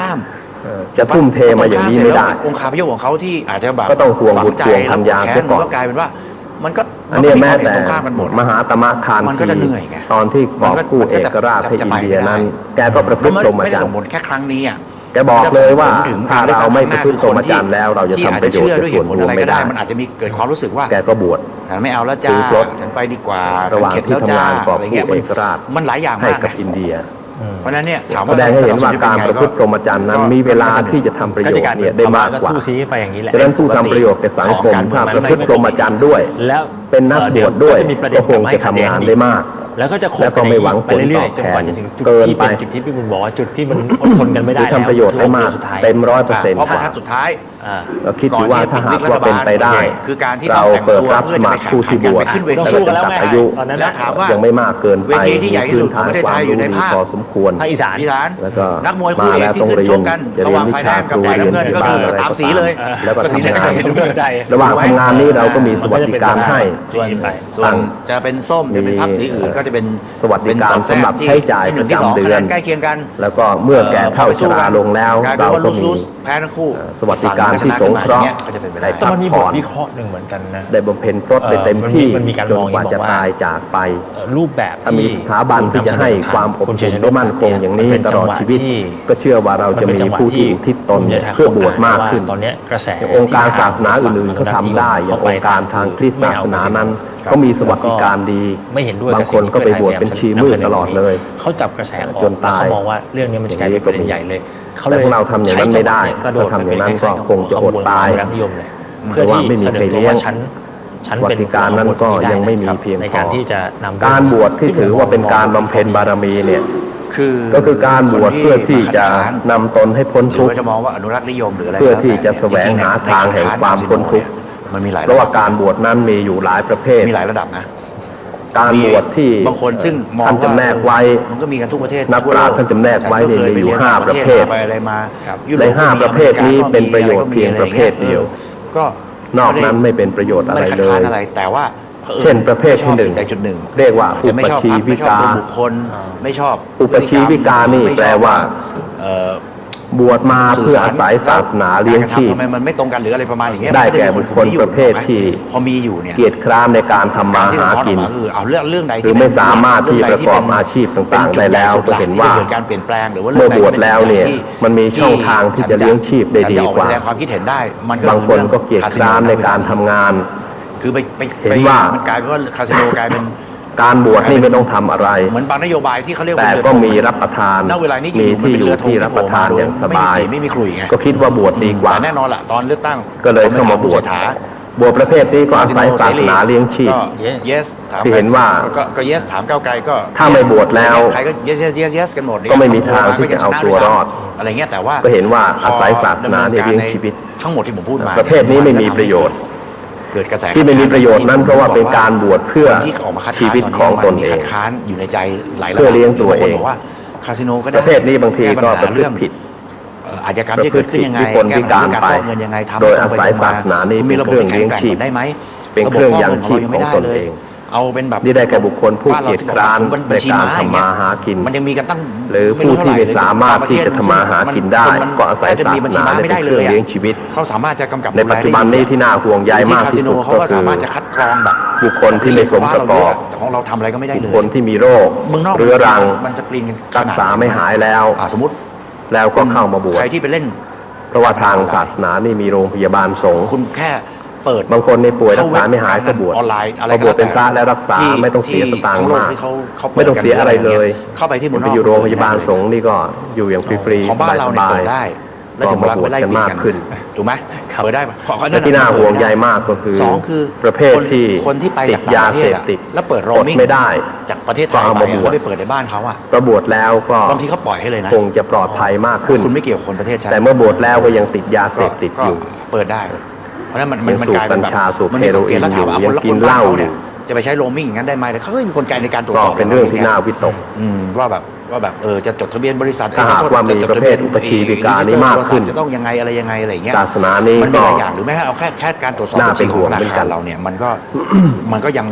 นจะทุ่มเทมาอย่างนี้ไม่ได้ องค์คาพยพของเขาที่อาจจะแบบ ก็ต้องห่วงบุตร ฝั ห่วงภรรยา แค้ เสียก่อน ก็กลายเป็นว่า มันก็ อันนี้แม้แต่ ตรงข้ามกันหมด มหาตมะคาน มันก็จะเหนื่อยไง ตอนที่กอบกู้เอกราชให้อินเดียนั้น แกก็ประพฤติพรหม ไม่ จ ได้ รร ส่ง ย์ ผลแค่ครั้งนี้อ่ะ แกบอกเลยว่า ถึง ถ้าเราไม่ประพฤติพรหมจรรย์แล้วเราจะทำประโยชน์ ด้วย แก่ เห ส่วน ตุผล รว อะ ม ไร ไม่ ก็ได้ ได้ มันอาจจะมีเกิดความรู้สึกว่า แกก็บวช ฉันไม่เอาแล้วจ้า ซื้อรถ ฉันไปดีกว่า ระหว่าง ฉันเข็ด ที่ แล้วจ้างทำานกอบ อะไร กู้ เงี้ย เอกราช มันหลายอย่าง ให้ มาก กับ ไง อินเดีย เพราะฉะนั้นเนี่ยถาม แส ว่า ดงให้เห็นว่าการ ส ประพฤติพรหมจรรย์นั้นมีเวลาที่จะทำประโยชน์เนี่ยได้มากกว่า ทู่ซีไปอย่างนี้แหละ ฉะนั้นผู้ทำประโยชน์แก่สังคมถ้าประพฤติพรหมจรรย์ด้วย แล้ว เป็นนักบวชด้วย ก็จะมีประเด็ ก็ น คงจะทำงานได้มาก แล้วก็จะคบ แล้วก็ไม่หวังผล ไปเรื่อย ตอบ ๆจนกว่า แทน จะถึงจุด เกิน ที่ ไป เป็นจุดที่พี่บุญบอกว่าจุดที่มันอดทนกันไม่ได้ ที่ทำประโยชน์ได้มาก สุดท้าย เต็ม100% เพราะ กว่า บรรทัดสุดท้าย เราคิดดูว่าถ้าหากว่าเป็นไปได้ คือการที่ เรา ต้องแต่ง เปิด ตัว รับ เพื่ ส อจะ มั ไป ครผู้ที่บวช ขึ้นเว ต้อง ที สู้กันแล้วไง อายุ ตอนนั้น แล้วถามว่า ยังไม่มากเกินไป เวทีที่ใหญ่ที่สุดของประเทศไทยอยู่ในภาค พอสมควร ภาคอีสาน อีสาน แล้วก็ นักมวยคู่เอกที่ขึ้นชกกัน จะ ระห เรีย ว่าน ง วิ ฝ่ายแด ชาง กับ ครู ฝ่าย เรียน น้ำเงิน ที่ ก็ บ้า คื น อ อะไร ตาม ก็ สี ตาม เลย แล้วก็ ก็สี ทำ แด งาน ง ระหว่างทำงานนี้เราก็มีสวัสดิการให้ ส่วนจะเป็นส้มจะเป็นพักสีอื่นก็จะเป็น สวัสดิการสำหรับใช้จ่าย ที่หนึ่งที่ ประ สอง จำเดื คะ อน แนนใกล้เคียงกัน แล้วก็เมื่อแก่เท่าชราลงแล้ว กลายเป็น เรา ว่า ก็มี ลูสแพ้ทั้งคู่ สวัสดิการที่สงเคราะห์ ก็จะเป็นไปได้ ให้ แต่ พัก มันมีบ ผ่ ท อน วิเคราะห์หนึ่งเหมือนกันนะ ได้บำเพ็ญพรตได้เต็มที่ มันมีการ จ ม น อง กว่า บอก จะ ว่า ตายจากไป รูปแบบ ถ้ามี ที่ สถาบันที่จะให้ความอบ คุณ อุ่นได้มั่นคงอย่างนี้ เป็ ตลอด จังหะ ชีวิต ที่ ก็เชื่อว่าเราจะมีผู้ที่อุทิศตนเพื่อบวชมากขึ้น ตอนเนี้ยกระแส อย่างองค์การศาสนาอื่นๆเขาทำได้อย่างองค์การทางคริสต์ศาสนานั้นก็มีสวัสดิการดี ไม่เห็นด้วย บางคนก็ไปบวชเป็นชีมืดตลอดเลย เขาจับกระแสออก จนตาย แล้วเขามองว่าเรื่องนี้มันจะกลายเป็นประเด็นใหญ่เลยเขาเลย แต่พวกเราทำอย่างนั้นไม่ได้ กระโดด ถ้าทำอย่างนั้นก็คงจะอดตาย รักนิยมเลยเพื่อที่เสนอตัวว่าฉันเป็น สวัสดิการนั้นก็ยังไม่มีเพียงพอ ในการที่จะนำ การบวชที่ถือว่าเป็นการบำเพ็ญบารมีเนี่ย ก็คือการบวชเพื่อที่จะนำตนให้พ้น หรื ทุ อก ข์ ว่าจะมองว่าอนุรักษ์นิยมหรืออะไร เพื่อที่จะแสวงหาทางแห่งความพ้นทุกข์ มันมีหลาย เพราะว่าการบวชนั้นมีอยู่หลายประเภท มีหลายระดับนะ การบวชที่ บางคนซึ่งมอง ท่าน ว่า จำแนกไว้ มันก็มีกันทุกประเทศ นักปราชญ์ท่านจำแนกไว้เนี่ยมีอยู่5ประเภท ไปอะไรมา ใน5ประเภทนี้เป็นประโยชน์เพียงประเภทเดียว ก็ นอกนั้นไม่เป็นประโยชน์อะไร ไม่ได้คัด เล ค้าน ย อะไรแต่ว่า เช่นประเภทที่หนึ่ง ไม่ชอบจุดใดจุดหนึ่ง เรียกว่า อาจจะไม่ชอบพรรคไม่ชอบตัวบุคคลไม่ชอบ อุปชีวิกานี่แปลว่า เอ่อบ วชมาเพื่ออาศัยศาสนาเลี้ยงชีพ ทำไมมันไม่ตรงกันหรืออะไรประมาณอย่างเงี้ย ได้แก่บุคคลประเภทที่ พอมีอยู่เนี่ย เกียรติคร้านในการทำมา การที่ หา สะท้อนอ กิ อน กมาคือเอาเรื่องใด คือไม่สามารถที่ประกอบอาชีพต่างๆได้แล้วก็เห็นว่า เกิดการเปลี่ยนแปลงหรือว่า เมื่อบวชแล้วเนี่ยมันมีช่องทางที่จะเลี้ยงชีพได้ดีกว่า แสดงความคิดเห็นได้มันก็ บางคนก็เกียรติคร้านในการทำงาน คือไป เห็นว่า มันกลายเป็นว่าคาสิโนกลายเป็น การบวชนี่ไม่ต้องทำอะไร เหมือนบางนโยบายที่เขาเรียกว่า แต่ เรือ ก็ ธง มีรับประทาน ณเวลานี้ มี อยู่ๆมัน ที่ เป็น อยู่ เรือธง ที่รับประทานอย่างสบาย ไม่มีขลุ่ยไง ก็คิดว่าบวชดีกว่า แต่แน่นอนล่ะตอนเลือกตั้ง ก็เลยเข้ามาบวช เศรษฐา บวชประเภทนี้ก็อาศัยศาสนาเลี้ยงชีพ ก็ yes ถาม ที่เห็นว่า ก็ yes ถามก้าวไกลก็ ถ้าไม่บวชแล้ว ใครก็ yes yes yes yes กันหมด ก็ไม่มีทางที่จะเอาตัวรอด อะไรเงี้ยแต่ว่า ก็เห็นว่าอาศัยศาสนาเนี่ยเลี้ยงชีวิต ทั้งหมดที่ผมพูดมา ประเภทนี้ไม่มีประโยชน์ เกิดกระแส ที่ไม่มีประโยชน์นั้นเพราะว่าเป็นการบวชเพื่อ คนที่ออกมาคัด ชี ค้าน วิตของตน มี เอง คัดค้านอยู่ในใจหลายระดับ เพื่อเลี้ยงตัวเอง บางคนบอกว่าคาสิโนก็ได้ ประเภทนี้บางทีก็ประพฤ เรื่ ติผิด อาชญากรรมที่เกิดขึ้นยังไง ประพฤติผิด แก้ปัญหาการ วิกล ฟอกเงินยังไงทำ โดยอาศัยศาสนานี่ คุณมีระบบ เป็นเครื่องเลี้ยงชีพ ได้ไหม เป็นเครื่องยังชีพของตนเอง เอาเป็นแบบ นี่ได้แก่บุคคลผู้เกียรติคร้านในการทำมาหากิน มันยังมีกันตั้ง หรือผู้ที่ไม่สามารถที่จะทำมาหากินได้ก็อาศัยศาสนาเป็นเครื่องเลี้ยงชีวิต เขาสามารถจะกำกับ ในปัจจุบันนี้ที่น่าห่วงใยมาก คา ที่ สิโน สุด เขา ก็ ก็ คื สา อ มารถจะคัดกรองแบบ บุคคลที่ไม่สมประกอบ แต่ของเราทำอะไรก็ไม่ได้ บุ เล ค ย คลที่มีโรค เมืองนอก เรื้อรัง มันสกรีนกันข รัก นาด ษาไม่หายแล้ว สมมติ แล้วก็เข้ามาบวช ใครที่ไปเล่น เพราะว่าทางศาสนานี่มีโรงพยาบาลสงฆ์ คุณแค่เปิด บางคนในป่วยรักษาไม่หายก็บวช ออนไลน์อะไร พอบวชเป็นพระแล้วรักษาไม่ต้องเสียสตางค์มาก ไม่ต้องเสียอะไรเลย เข้าไปที่เมืองน ไป อก อยู่โรงพยาบาลสงฆ์นี่ก็อยู่อย่างฟรีๆ ของบ้านเราเนี่ย สบา เปิ ย ดได้ ๆ แล้ว ก็ ถึงเว มา ลา บว ไป ช ไล่ กัน ตี มาก กัน ขึ้น ถูกไหมเปิดได้ปะขอ และที่น่าห่วงใยมากก็คือ สองคือ ประเภทที่ คนที่ไป ติ จา ด กต่าง ยา ประเท เส ศ พ อะ ติด แล้วเปิดโร อ ม ด มิ่ง ไม่ได้ จากประเทศไท ก็ ย เอา ไป มาบวช แล้วไปเปิดในบ้านเขาอะ ก็บวชแล้วก็ บางทีเขาปล่อยให้เลยนะ คงจะปลอดภัยมากขึ้น คุณไม่เกี่ยวกับคนประเทศชาติ แต่เมื่อบวชแล้วก็ยังติดยาเสพติดอยู่ เปิดได้ เพราะฉะนั้นมัน ยังสูบ กลายเป็นแบบ กัญชาสูบ มันมีกฎเกณฑ์แล้วถามว่า เฮโรอีนอยู่ คนละ ยังกิน คนบ้ เหล้า เนี่ย อยู่ จะไปใช้โรมมิ่งอย่างนั้นได้ไหมเขาก็มีกลไกในการตรวจ ก็ สอบ เป็นเรื่องที่น่าวิตก ว่าแบบจะจดทะเบียนบริษัท ถ้าหากว่ามีประเภทอุปชีวิกานี่มากขึ้น จะต้องยังไงอะไรยังไงอะไรอย่างเงี้ย ศาสนานี้ มันมี ก็ หลายอย่างหรือไม่ให้เอาแค่การตรวจสอบ น่า บัญชี เป็น ข ห่ อง วง ธนา เหมือนกั คาร น เราเนี่ยมันก็ยัง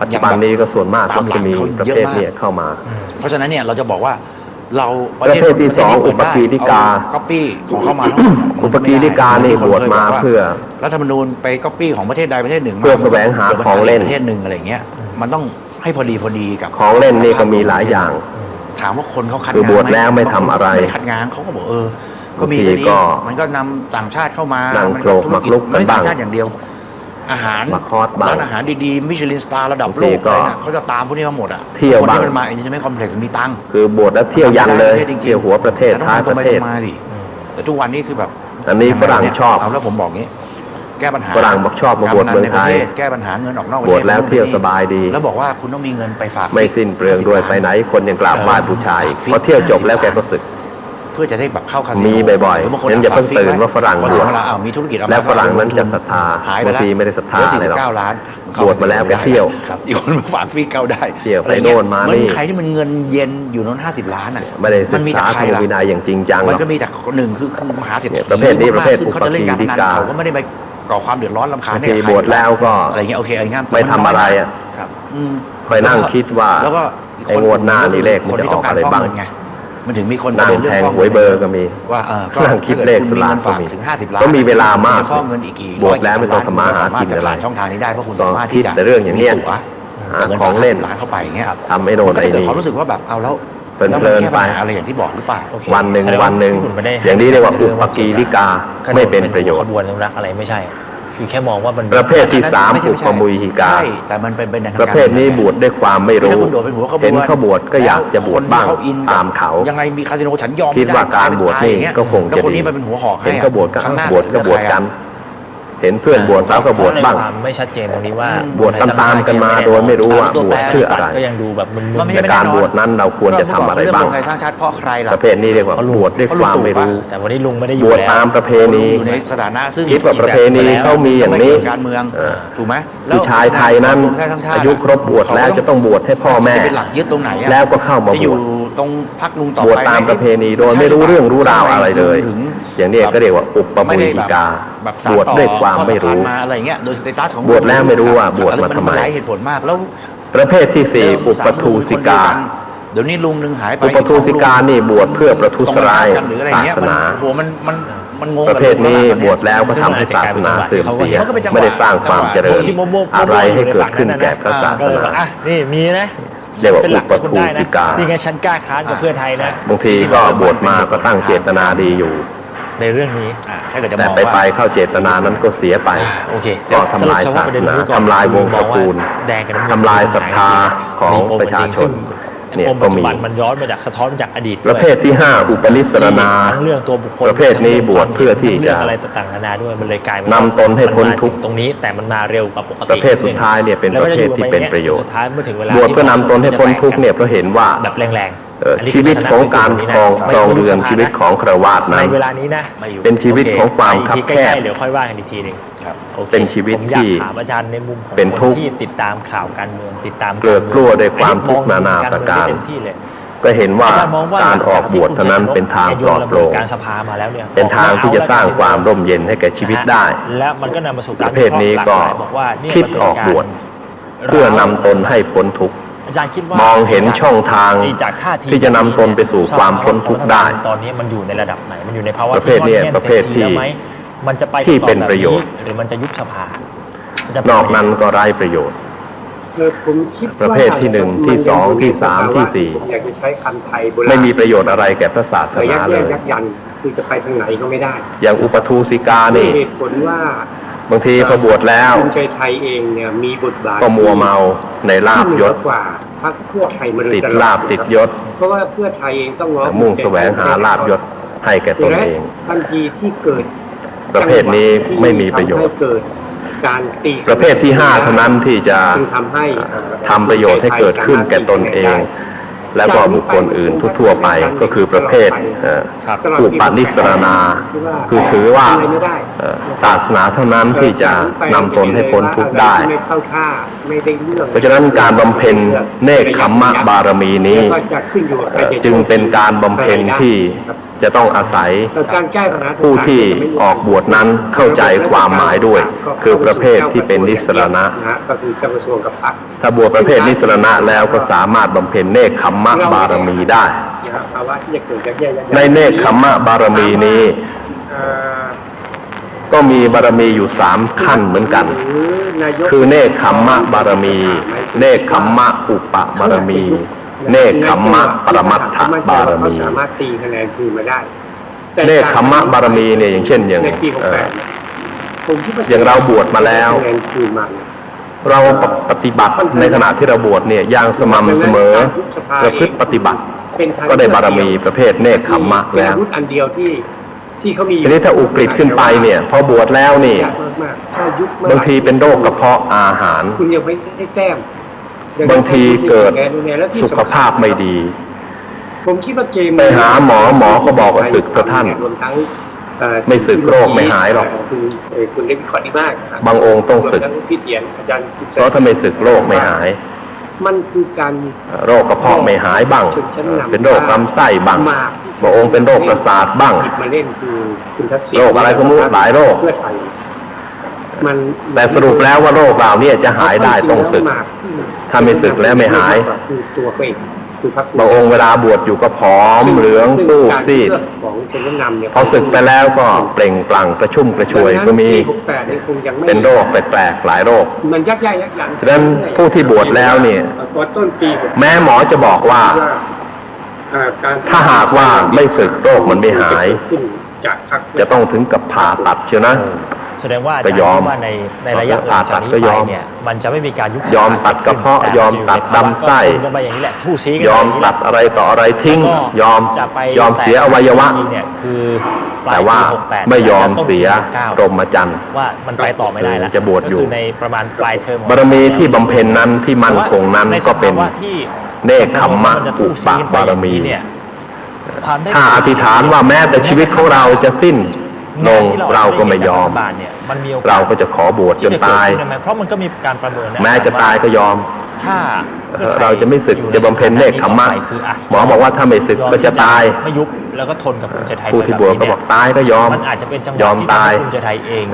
ปัจจุบันนี้ก็ส่วนมากก็จะมีประเภทเนี้เข้ามา เพราะฉะนั้นเนี่ยเราจะบอกว่าเรา ประเภทที่สองอุปกีริกา ก๊อปปี้ของเข้ามาทั้งหมด อุปกีริกานี่บวชมาเพื่อ รัฐธรรมนูญไปก๊อปปี้ของประเทศใดประเทศหนึ่ง เพื่อแสวงหาของเล่น ประเทศหนึ่งอะไรเงี้ยมันต้องให้พอดีกับ ของเล่นนี่ก็มีหลายอย่าง ถามว่าคนเขาคัด คือบวชแล้วไม่ทำอะไร ม่ด้คัดงานเขาก็บอกก็มี บางที ดี ก็ มันก็นำต่างชาติเข้ามา นั่ง มัน โกรก ธุรกิจ หมากรุก ไม่ กัน ใช่ต่าง บ้าง ชาติอย่างเดียว อาหาร มาคอร์สบ้าง ร้านอาหารดีๆมิชลินสตาร์ระดับโล บางที ก ก็ อะไรนะเขาจะตามพวกนี้มาหมดอ่ะ เที่ยว คน บ้าง ที่มันมาอินเตอร์เน็ตคอมเพล็กซ์มีตังค์ คือบวชแล้วเที่ยวยันเลย จริงๆ เที่ยวหัวประเทศ แต่ต้อง ท้าย ทำต ป รง ระ ไป เท ตร ศ งมาดิแต่ทุกวันนี้คือแบบ อันนี้ฝรั่งชอบ เอาแล้วผมบอกงี้ แก้ปัญหา ฝรั่งบอกชอบมาบวช กรพนัน เมืองไทย ในประเทศแก้ปัญหาเงินออกนอกประ บ เทศ วชแล้วเที่ยวสบายดี แล้วบอกว่าคุณต้องมีเงินไปฝาก ไม่สิ้นเปลืองด้วยไปไหนคนยังกราบไหว้บูชาอีกพอเที่ยวจบแล้วแกก็สึก เพื่อจะได้แบบเข้าคาสิโน มีบ่อยๆ หรืบางคน งั้นอย่าเพิ่งตื่นว่าฝรั่ง พอถึงเวลามีธุรกิจเอามา แล้วฝรั่งนั้นจะศรัทธา หายไป บาง แล้ว ทีไม่ได้ศรัทธา เหลือ อะไรหรอก 49 ล้าน บวชมาแล้วไปเที่ยว ครับอีกคนมาฝากฟรีเข้าได้ เที่ยวไป อะไรงี้ โน่นมานี่ มีใครที่มันเงินเย็นอยู่โน้น50 ล้านอ่ะ ไม่ได้ศึ มัน ก มี ษา แต่ใค ธ ร รรม ล่ะ วินัยอย่างจริงจังหร มัน อก ก็มีแต่คนหนึ่งคือมหาเศรษฐี ประเภทนี้ประเภท ซึ่งเขาจะเล่นการพนัน อุปกีริกา เขาก็ไม่ได้ไปก่อความเดือดร้อนรำคาญ บาง ให้ ที กับใคร บวชแล้วก็ อะไรเงี้ยโอเคไอ้งาม ไม่ทำอะไรอ่ะ ครับ คอยนั่งคิดว่า แล้วก็อีก ไอ้งวดหน้านี่เลขมัน คน จะ ที่ อ ต้ อ อก งการ อะไร ฟอก บ้าง เงินไงมันถึงมีคน นั่ง ประเด็นเรื่อง แทง ฟอก หวยเบอร์ก็มี ว่าก็ นั่งคิดเลข ถ้ากิดคุณมีเงินฝาก สลากก็มี ถึง50 ล้าน ก็มีเวลามาก จะฟอกเงินอีกกี่ บวชแล้วไม่ต้องทำมาหากิน สมรถจะ อะไร ผ่านช่องทางนี้ได้เพราะคุณ ก็ สามารถที่จะ คิดแต่เรื่องอย่างเนี้ย มีตั๋ว หา กับเงิน ข ฝา อก งเล่น 50 ล้านเข้าไปอย่างเงี้ยครับ ทำไอ้โน่น มันก็ ไอ้ จะเกิด นี่ ความรู้สึกว่าแบบเอาแล้ว เพลินๆ แล้วมันแก้ปัญหา ไป อะไรอย่างที่บอกหรือเปล่า โอเค วันหนึ่ง แสด วันหนึ่ง พี่บุญไม่ได้ อย่างนี้เรียกว่าอุปกีริกาไม่เป็นประโยช ข น์ บวนอนุรักษ์อะไรไม่ใช่ คือแค่มองว่ามัน ประเภทที่สาม ไใช่ อุปมุยหิกา ใช่แต่มันเป็นในทาง ประเภทนี้บวชด้วยความไม่รู้ ถ้าคุณโดดเป็นหัวขบวน เห็นเขาบวชก็อยากจะบวชบ้าง คนที่เขอินกับ ตามเขา ยังไงมีคาสิโนฉันยอม คิดว่าการบวชนี่ ไม่ไอย่งเงี้ย ก็คงจะ แล้วคนนี้ ดี มาเป็นหัวหอกให้ เห็นเขาบวชก็ ข้างหน้า บวชก็บวชกัน เ เห็นเพื่อนบวชแล้วก็บวชบ้าง เพระในความไม่ชัดเจนตรงนี้ว่า บวชตามๆกันมาโดยไม่รู้ว่าบวชเพื่ออะไร ก็ยังดูแบบมึน มันไม่ ๆ ใช่ ในการบวชนั้นเราควรจะทำอะไรบ้าง เรื่องรวมไทยสร้างชาติเพราะใครล่ะ ประเภทนี้เรียกว่าบวชด้วยความไม่รู้ แต่วันนี้ลุงไม่ได้อบ ยู่ วช แล้ว ตามประเพณี อยู่ในสถานะซึ่ง คิดว่าประเพณีเขามีอย่างนี้ ไม่เกี่วกับการเมืองถูกไหม ผู้ชายไทยนั้น รวมไทยสร้างชาติ อายุครบบวชแล้วจะต้องบวชให้พ่อแม่ จะเป็นหลักยึดตรงไหนอะ แล้วก็เข้ามา จะ บ อยู่ วช ตรงพักลุงต่อบ วช ไป ตาม ไห ประเพณีโดยไม่รู้เรื่องรู้ราวอะไรเลย อย่างนี้ก็เรียกว่าอุปปุญิกา แบบส บวชด้วยความไม่รู้ มาอะไรเงี้ยโดยสเตตัสของ บวชแล้วไม่รู้ว่าบวชมาทำไม นหลายเหตุผลมากแล้ว ประเภทที่สี่อุปทูสิกา เดี๋ยวนี้ลุงหนึ่งหายไป อุปทูสิกานี่บวชเพื่อประทุษร้าย หรืออะไร ศา เงี้ย สนา โอ้โหมันงง ประเภทนี้บวชแล้วก็ทำให้ศาสนาเสื่อมเสียไม่ได้สร้างความเจริญ ที่โมๆ อะไรให้เกิดขึ้นแก่พระศาส ก็เลยบ นา อกอ่ะนี่มีนะ เรียกว่า เป็นหลัก อุป คุณ ทู ได้นะ สิกา นี่ไงฉันกล้าค้านกับเพื่อไทยนะ บางทีก็บวชมาก็ตั้งเจตนาดีอยู่ ในเรื่องนี้ ถ้าเกิดจะม แต่ อง ไป ว่า เข้าเจตนานั้นก็เสียไป โอเค ก็ทำลาย สรุปเฉพาะประเด็นนี้ก่อน ทำลายวงตระกูล แดงกับน้ำเงิน ทำลายศรัทธาของประชาชน เนี่ย ปม ก็ ปัจ มี จุบันมันย้อนมาจากสะท้อนมาจากอดีต ประเภทที่ห้าอุปนิสรณา ทั้งเรื่องตัวบุคคล ประเภทนี้บวชเพื่อที่ ทั้งเรื่ จะ องอะไรต่างๆนานาด้วยมันเลยกลายเป็น นำตนให้พ้นทุกข์ มัมาถึงตรงนี้แต่มันมาเร็วกว่าปกติ ประเภทสุดท้ายเนี่ยเป็นประเภทที่เป็นประโยชน์ สุดท้ายเมื่อถึงเวลา บวชเพื่อนำตนให้พ้นทุกข์เนี่ยเพราะเห็นว่า แบบแรงๆอันนี้ ชีวิตของการครอง ไม่ ครอง ไม่ เรือน สภา ชีวิตของครวาส ใน นั้น เวลานี้นะ เป็นชีวิตของความคับ ใก แค ล้ บ ๆเดี๋ยวค่อยว่ากันอีกทีหนึง ครับ โอค เป็นชีวิต ผมอยาก ที่ ถามอาจารย์ในมุมของ เป็น ค ทุ น กข์ ที่ติดตามข่าวการเมืองติดตาม เกลือกลัวด้วยความทุกข์นานาประการ เต็มที่เลย ก็เห็นว่า อาจารย์มองว่า การออกบวชเท่านั้นเป็นทางปลอดโปร่ง การสภามาแล้วเนี่ย เป็นทางที่จะสร้างความร่มเย็นให้แก่ชีวิตได้ และมันก็นำมาสู่การ ประเภทนี้ก็ บอกว่าเนี่ย คิด มันเป็น ออกบวช การ เพื่อนำตนให้พ้นทุกข์ อาจารย์คิดว่าม องเห็นช่องทาง จากท่าที ที่จะนำตนไปสู่ความพ้นทุกข์ได้ ตอนนี้มันอยู่ในระดับไหนมันอยู่ในภาวะ ประเภทเนี่ย ที่ ประเภทที่ ต็มแล้วไหมมันจะไป ที่ ต่อ เป็น แบบ ประโยชน์ หรือมันจะยุบสภาจะ นอกนั้นก็ไร้ประโยชน์ ผมคิดว่า ประเภทที่หนึ่งที่สองที่สามที่สี่ ผมอยากจะใช้คำไทยโบราณ ไม่มีประโยชน์อะไรแก่พระศาส แต่ยั นาก แย เล ก ย ยักยันคือจะไปทางไหนก็ไม่ได้ อย่างอุปทูสิกา ด้วย นี่ เหตุผลว่า บางทีพอบวชแล้ว ภูมิใจไทยเองเนี่ยมีบทบาท ก็มัวเมาในลาบยศ ที่เหนือกว่าพรรคเพื่อไทยมาโดย ติด ตลอด ลาบติดยศ เพราะว่าเพื่อไทยเองต้องง้อ มุ่งแสวงหาลาบยศให้แก่ตน และ เอง ทันทีที่เกิด ประเภทนี้ไม่มีประโยชน์ ทำให้เกิดการตี ประเภทที่ห้าเท่านั้นที่จะ จึงทำให้ ทำประโยชน์ให้เกิดขึ้นแก่ตนเอง และก็บุคคลอื่นทั่วๆไปก็คือประเภทอุปนิสรณาคือถือว่าศาสนาเท่านั้นที่จะนำตนให้พ้นทุกข์ได้ ไม่เข้าท่าไม่ได้เรื่อง เพราะฉะนั้นการบำเพ็ญเนกขัมมะบารมีนี้ แล้วก็จะขึ้นอยู่กับใครจะ จึงเป็นการบำเพ็ญที่จะต้องอาศัย การแก้ปัญหา ผู้ที่ออกบวชนั้นเข้าใจความหมายด้วย คือประเภทที่เป็นนิสรณะ ก็คือเจ้ากระทรวงกับพรรค ถ้าบวชประเภทนิสรณะแล้วก็สามารถบำเพ็ญเนกขัมมะบารมีได้ นะครับภาวะที่จะเกิดยักแยกยักยั ในเนกขัมมะบารมีนี้ เอ่อ ก็มีบารมีอยู่สามขั้นเหมือนกัน คือเนกขัมมะบารมี เนกขัมมะอุปบารมี เนกขัมมะปรมัตถบาร เขา มี สามารถตีคะแนนคืนมาได้ เนกขัมมะบารมีเนี่ยอย่างเช่นอย่าง ในปี68ผมคิดว่า อย่างเราบวชมาแล้ว คะแนนคืนมาเนี่ย เราปฏิบัติในขณะที่เราบวชเนี่ยอย่างสม่ำเสมอประพฤติปฏิบัติ ก็ได้บารมีประเภทเนกขัมมะ เป็น แล้ว อาวุธอันเดียวที่เขามีอยู่ ทีนี้ถ้าอุกฤษขึ้นไปเนี่ยพอบวชแล้วนี่ ยากมากๆถ้ายุบเมื่อไหร่ บางทีเป็นโรคกระเพาะอาหาร คุณยังไม่ได้แต้ม บางทีเกิด แล้วที่ สุขภาพไม่ดี ผมคิดว่าเกม ไปหาหมอก็บอกว่าสึกเถอะท่าน รวมทั้ง ไม่สึกโรคไม่หายหรอก คุณได้วิเคราะห์ดีมากนะ บางองค์ต้องสึก รวมทั้พี่เทียนอาจารย์คุณ เพราะถ้าไม่สึกโรคไม่หาย มันคือการ โรคกระเพาะไม่หายบ้าง ชนชั้นนำ เป็นโรคลำไส้บ้าง มากที่ บางองค์เป็นโรคประสาทบ้าง หยิบมาเล่นคือคุณทักษิณ โรคอะไรก็ไม่รู้หลายโรค เพื่อไทยมัน แต่สรุปแล้วว่าโรคเหล่านี้จะหายได้ต้องสึก ถ้าไม่สึกแล้วไม่หาย คือตัวเขาเองคือพรรค บางองค์เวลาบวชอยู่ก็ผอมเหลืองสู้ซีด ของชนชั้นนำเนี่ย พอสึกไปแล้วก็เปล่งปลั่งกระชุ่มกระชวยก็มี ปี68นี่คงยังไม่ เป็นโรคแปลกๆหลายโรค มันยักย้ายยักยัน ฉะนั้นผู้ที่บวชแล้วเนี่ย พอต้นปี68 แม้หมอจะบอกว่า การ ถ้าหากว่าไม่สึกโรคมันไม่หาย ขึ้นจากพรรค จะต้องถึงกับผ่าตัดเชียวนะ แสดงว่าอา ก็ จารย์ ยอม คิดว่าในระยะหลังจากนี้ ก็ ไป ยอม เนี่ยมันจะไม่มีการยุบ ยอมตัดกระเพาะ แต่ ยอมตัด จะอยู่ในภาวะ ลำไส้ ก็คุมกันไปอย่างนี้แหละทู่ซีกัน ยอม ไปางนี้แห ตั ละ ดอะไรต่ออะไรทิ้ง แล้วก็ ยอม จะไป ยอมเสียอวัยวะ จริงๆเนี่ยคือปลาย แต่ว่า ปี68 ไม่ยอม จะต้น เสีย ปี69 พรหมจรรย์ ว่ามันไปต่อไม่ได้แล้ว จะบวชอยู่ ก็คือในประมาณปลายเทอม บารมีที่บำเพ็ญนั้นที่มั่นคงนั้น ในส ก็เป็น ภาวะที่ เนกขัมมะ นจะ อุ ทู่ ป ซีกันไป บารมี อย่างนี้เนี่ยความได้ ถ้าอธิษฐานว่าแม้แต่ชีวิตของเราจะสิ้นลงเราก็ไม่ยอม งานที่เราได้จากรัฐบาลเนี่ยมันมีโอกาส เราก็จะขอบวชจ ที่ น จะเกิด ตาย ขึ้นได้ไหมเพราะมันก็มีการประเมินน แม้จะตายก็ยอม ถ้าพื่อไทย เราจะไม่สึก อยู่ใน จะบำเพ็ญเนกขัมมะ สถานะนี้ต่อไปคือ หมอบอกว่าถ้าไม่สึกก็จะตาย ไม่ยุบแล้วก็ทนกับภูมิใจไทย ผู้ที่บวชก็บอกตายก็ยอม มันอาจจะเป็นจังห ย วะ อม ที่ ตาย ภูมิใจไทยเอง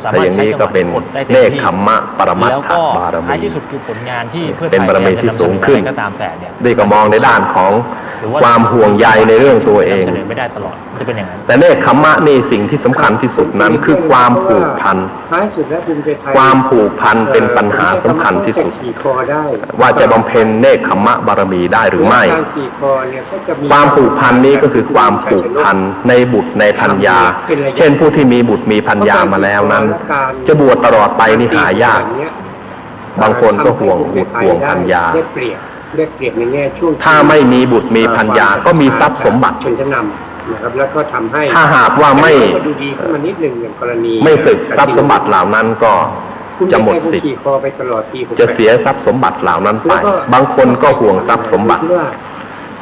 สา แต่ มาร อ ถ ย่าง ใช้ นี้ จังห ก็ วะ เป็น กดได้เต็ เน ม ก ที่ ขัมมะปรมัต แล้ว ถ ก็ บารมี ท้ายที่สุดคือผลงานที่เพื่อไท เป็น ย บารมีที่ จะนำเส สู น ง อ ขึ้น อะไรก็ตามแต่เนี่ย นี่ก็มองในด้านของ หรือว่า ความห่วงใยในเรื่องตัวเอง นำเสนอไม่ได้ตลอดมันจะเป็นอย่างนั้น แต่เนกขัมมะนี่สิ่งที่สำคัญที่สุดนั้นคือความผูกพัน ท้ายสุดแล้วภูมิใจไทย ความผูกพันเป็นปัญหาสำคัญที่สุด จะขี่คอได้ ว่าจะบำเพ็ญเนกขัมมะบารมีได้หรือไม่ การขี่คอเนี่ยก็จะมี ความผูกพันนี้ก็คือความผูกพันในบุตรในพัญญา เช่นผู้ที่มีบุตรมีพัญญามาแล้วนั้น จะบวชตลอดไปนี่หายาก บางคนก็ห่วงบุตรห่วงพัญญา ได้เปรียบในแง่ช่วง ถ้าไม่มีบุตรมีพัญญาก็มีทรัพย์สมบัติ ชนชั้นนำนะครับแล้วก็ทำให้ ถ้าหากว่าไม่ ก็ดูดีขึ้นมานิดหนึ่งอย่างกรณี ไม่สึกทรัพย์สมบัติเหล่านั้นก็จะหมดสิทธิ์ ขี่คอไปตลอดปี จะเสียทรัพย์สมบัติเหล่านั้นไป บางคนก็ห่วงทรัพย์สมบัติ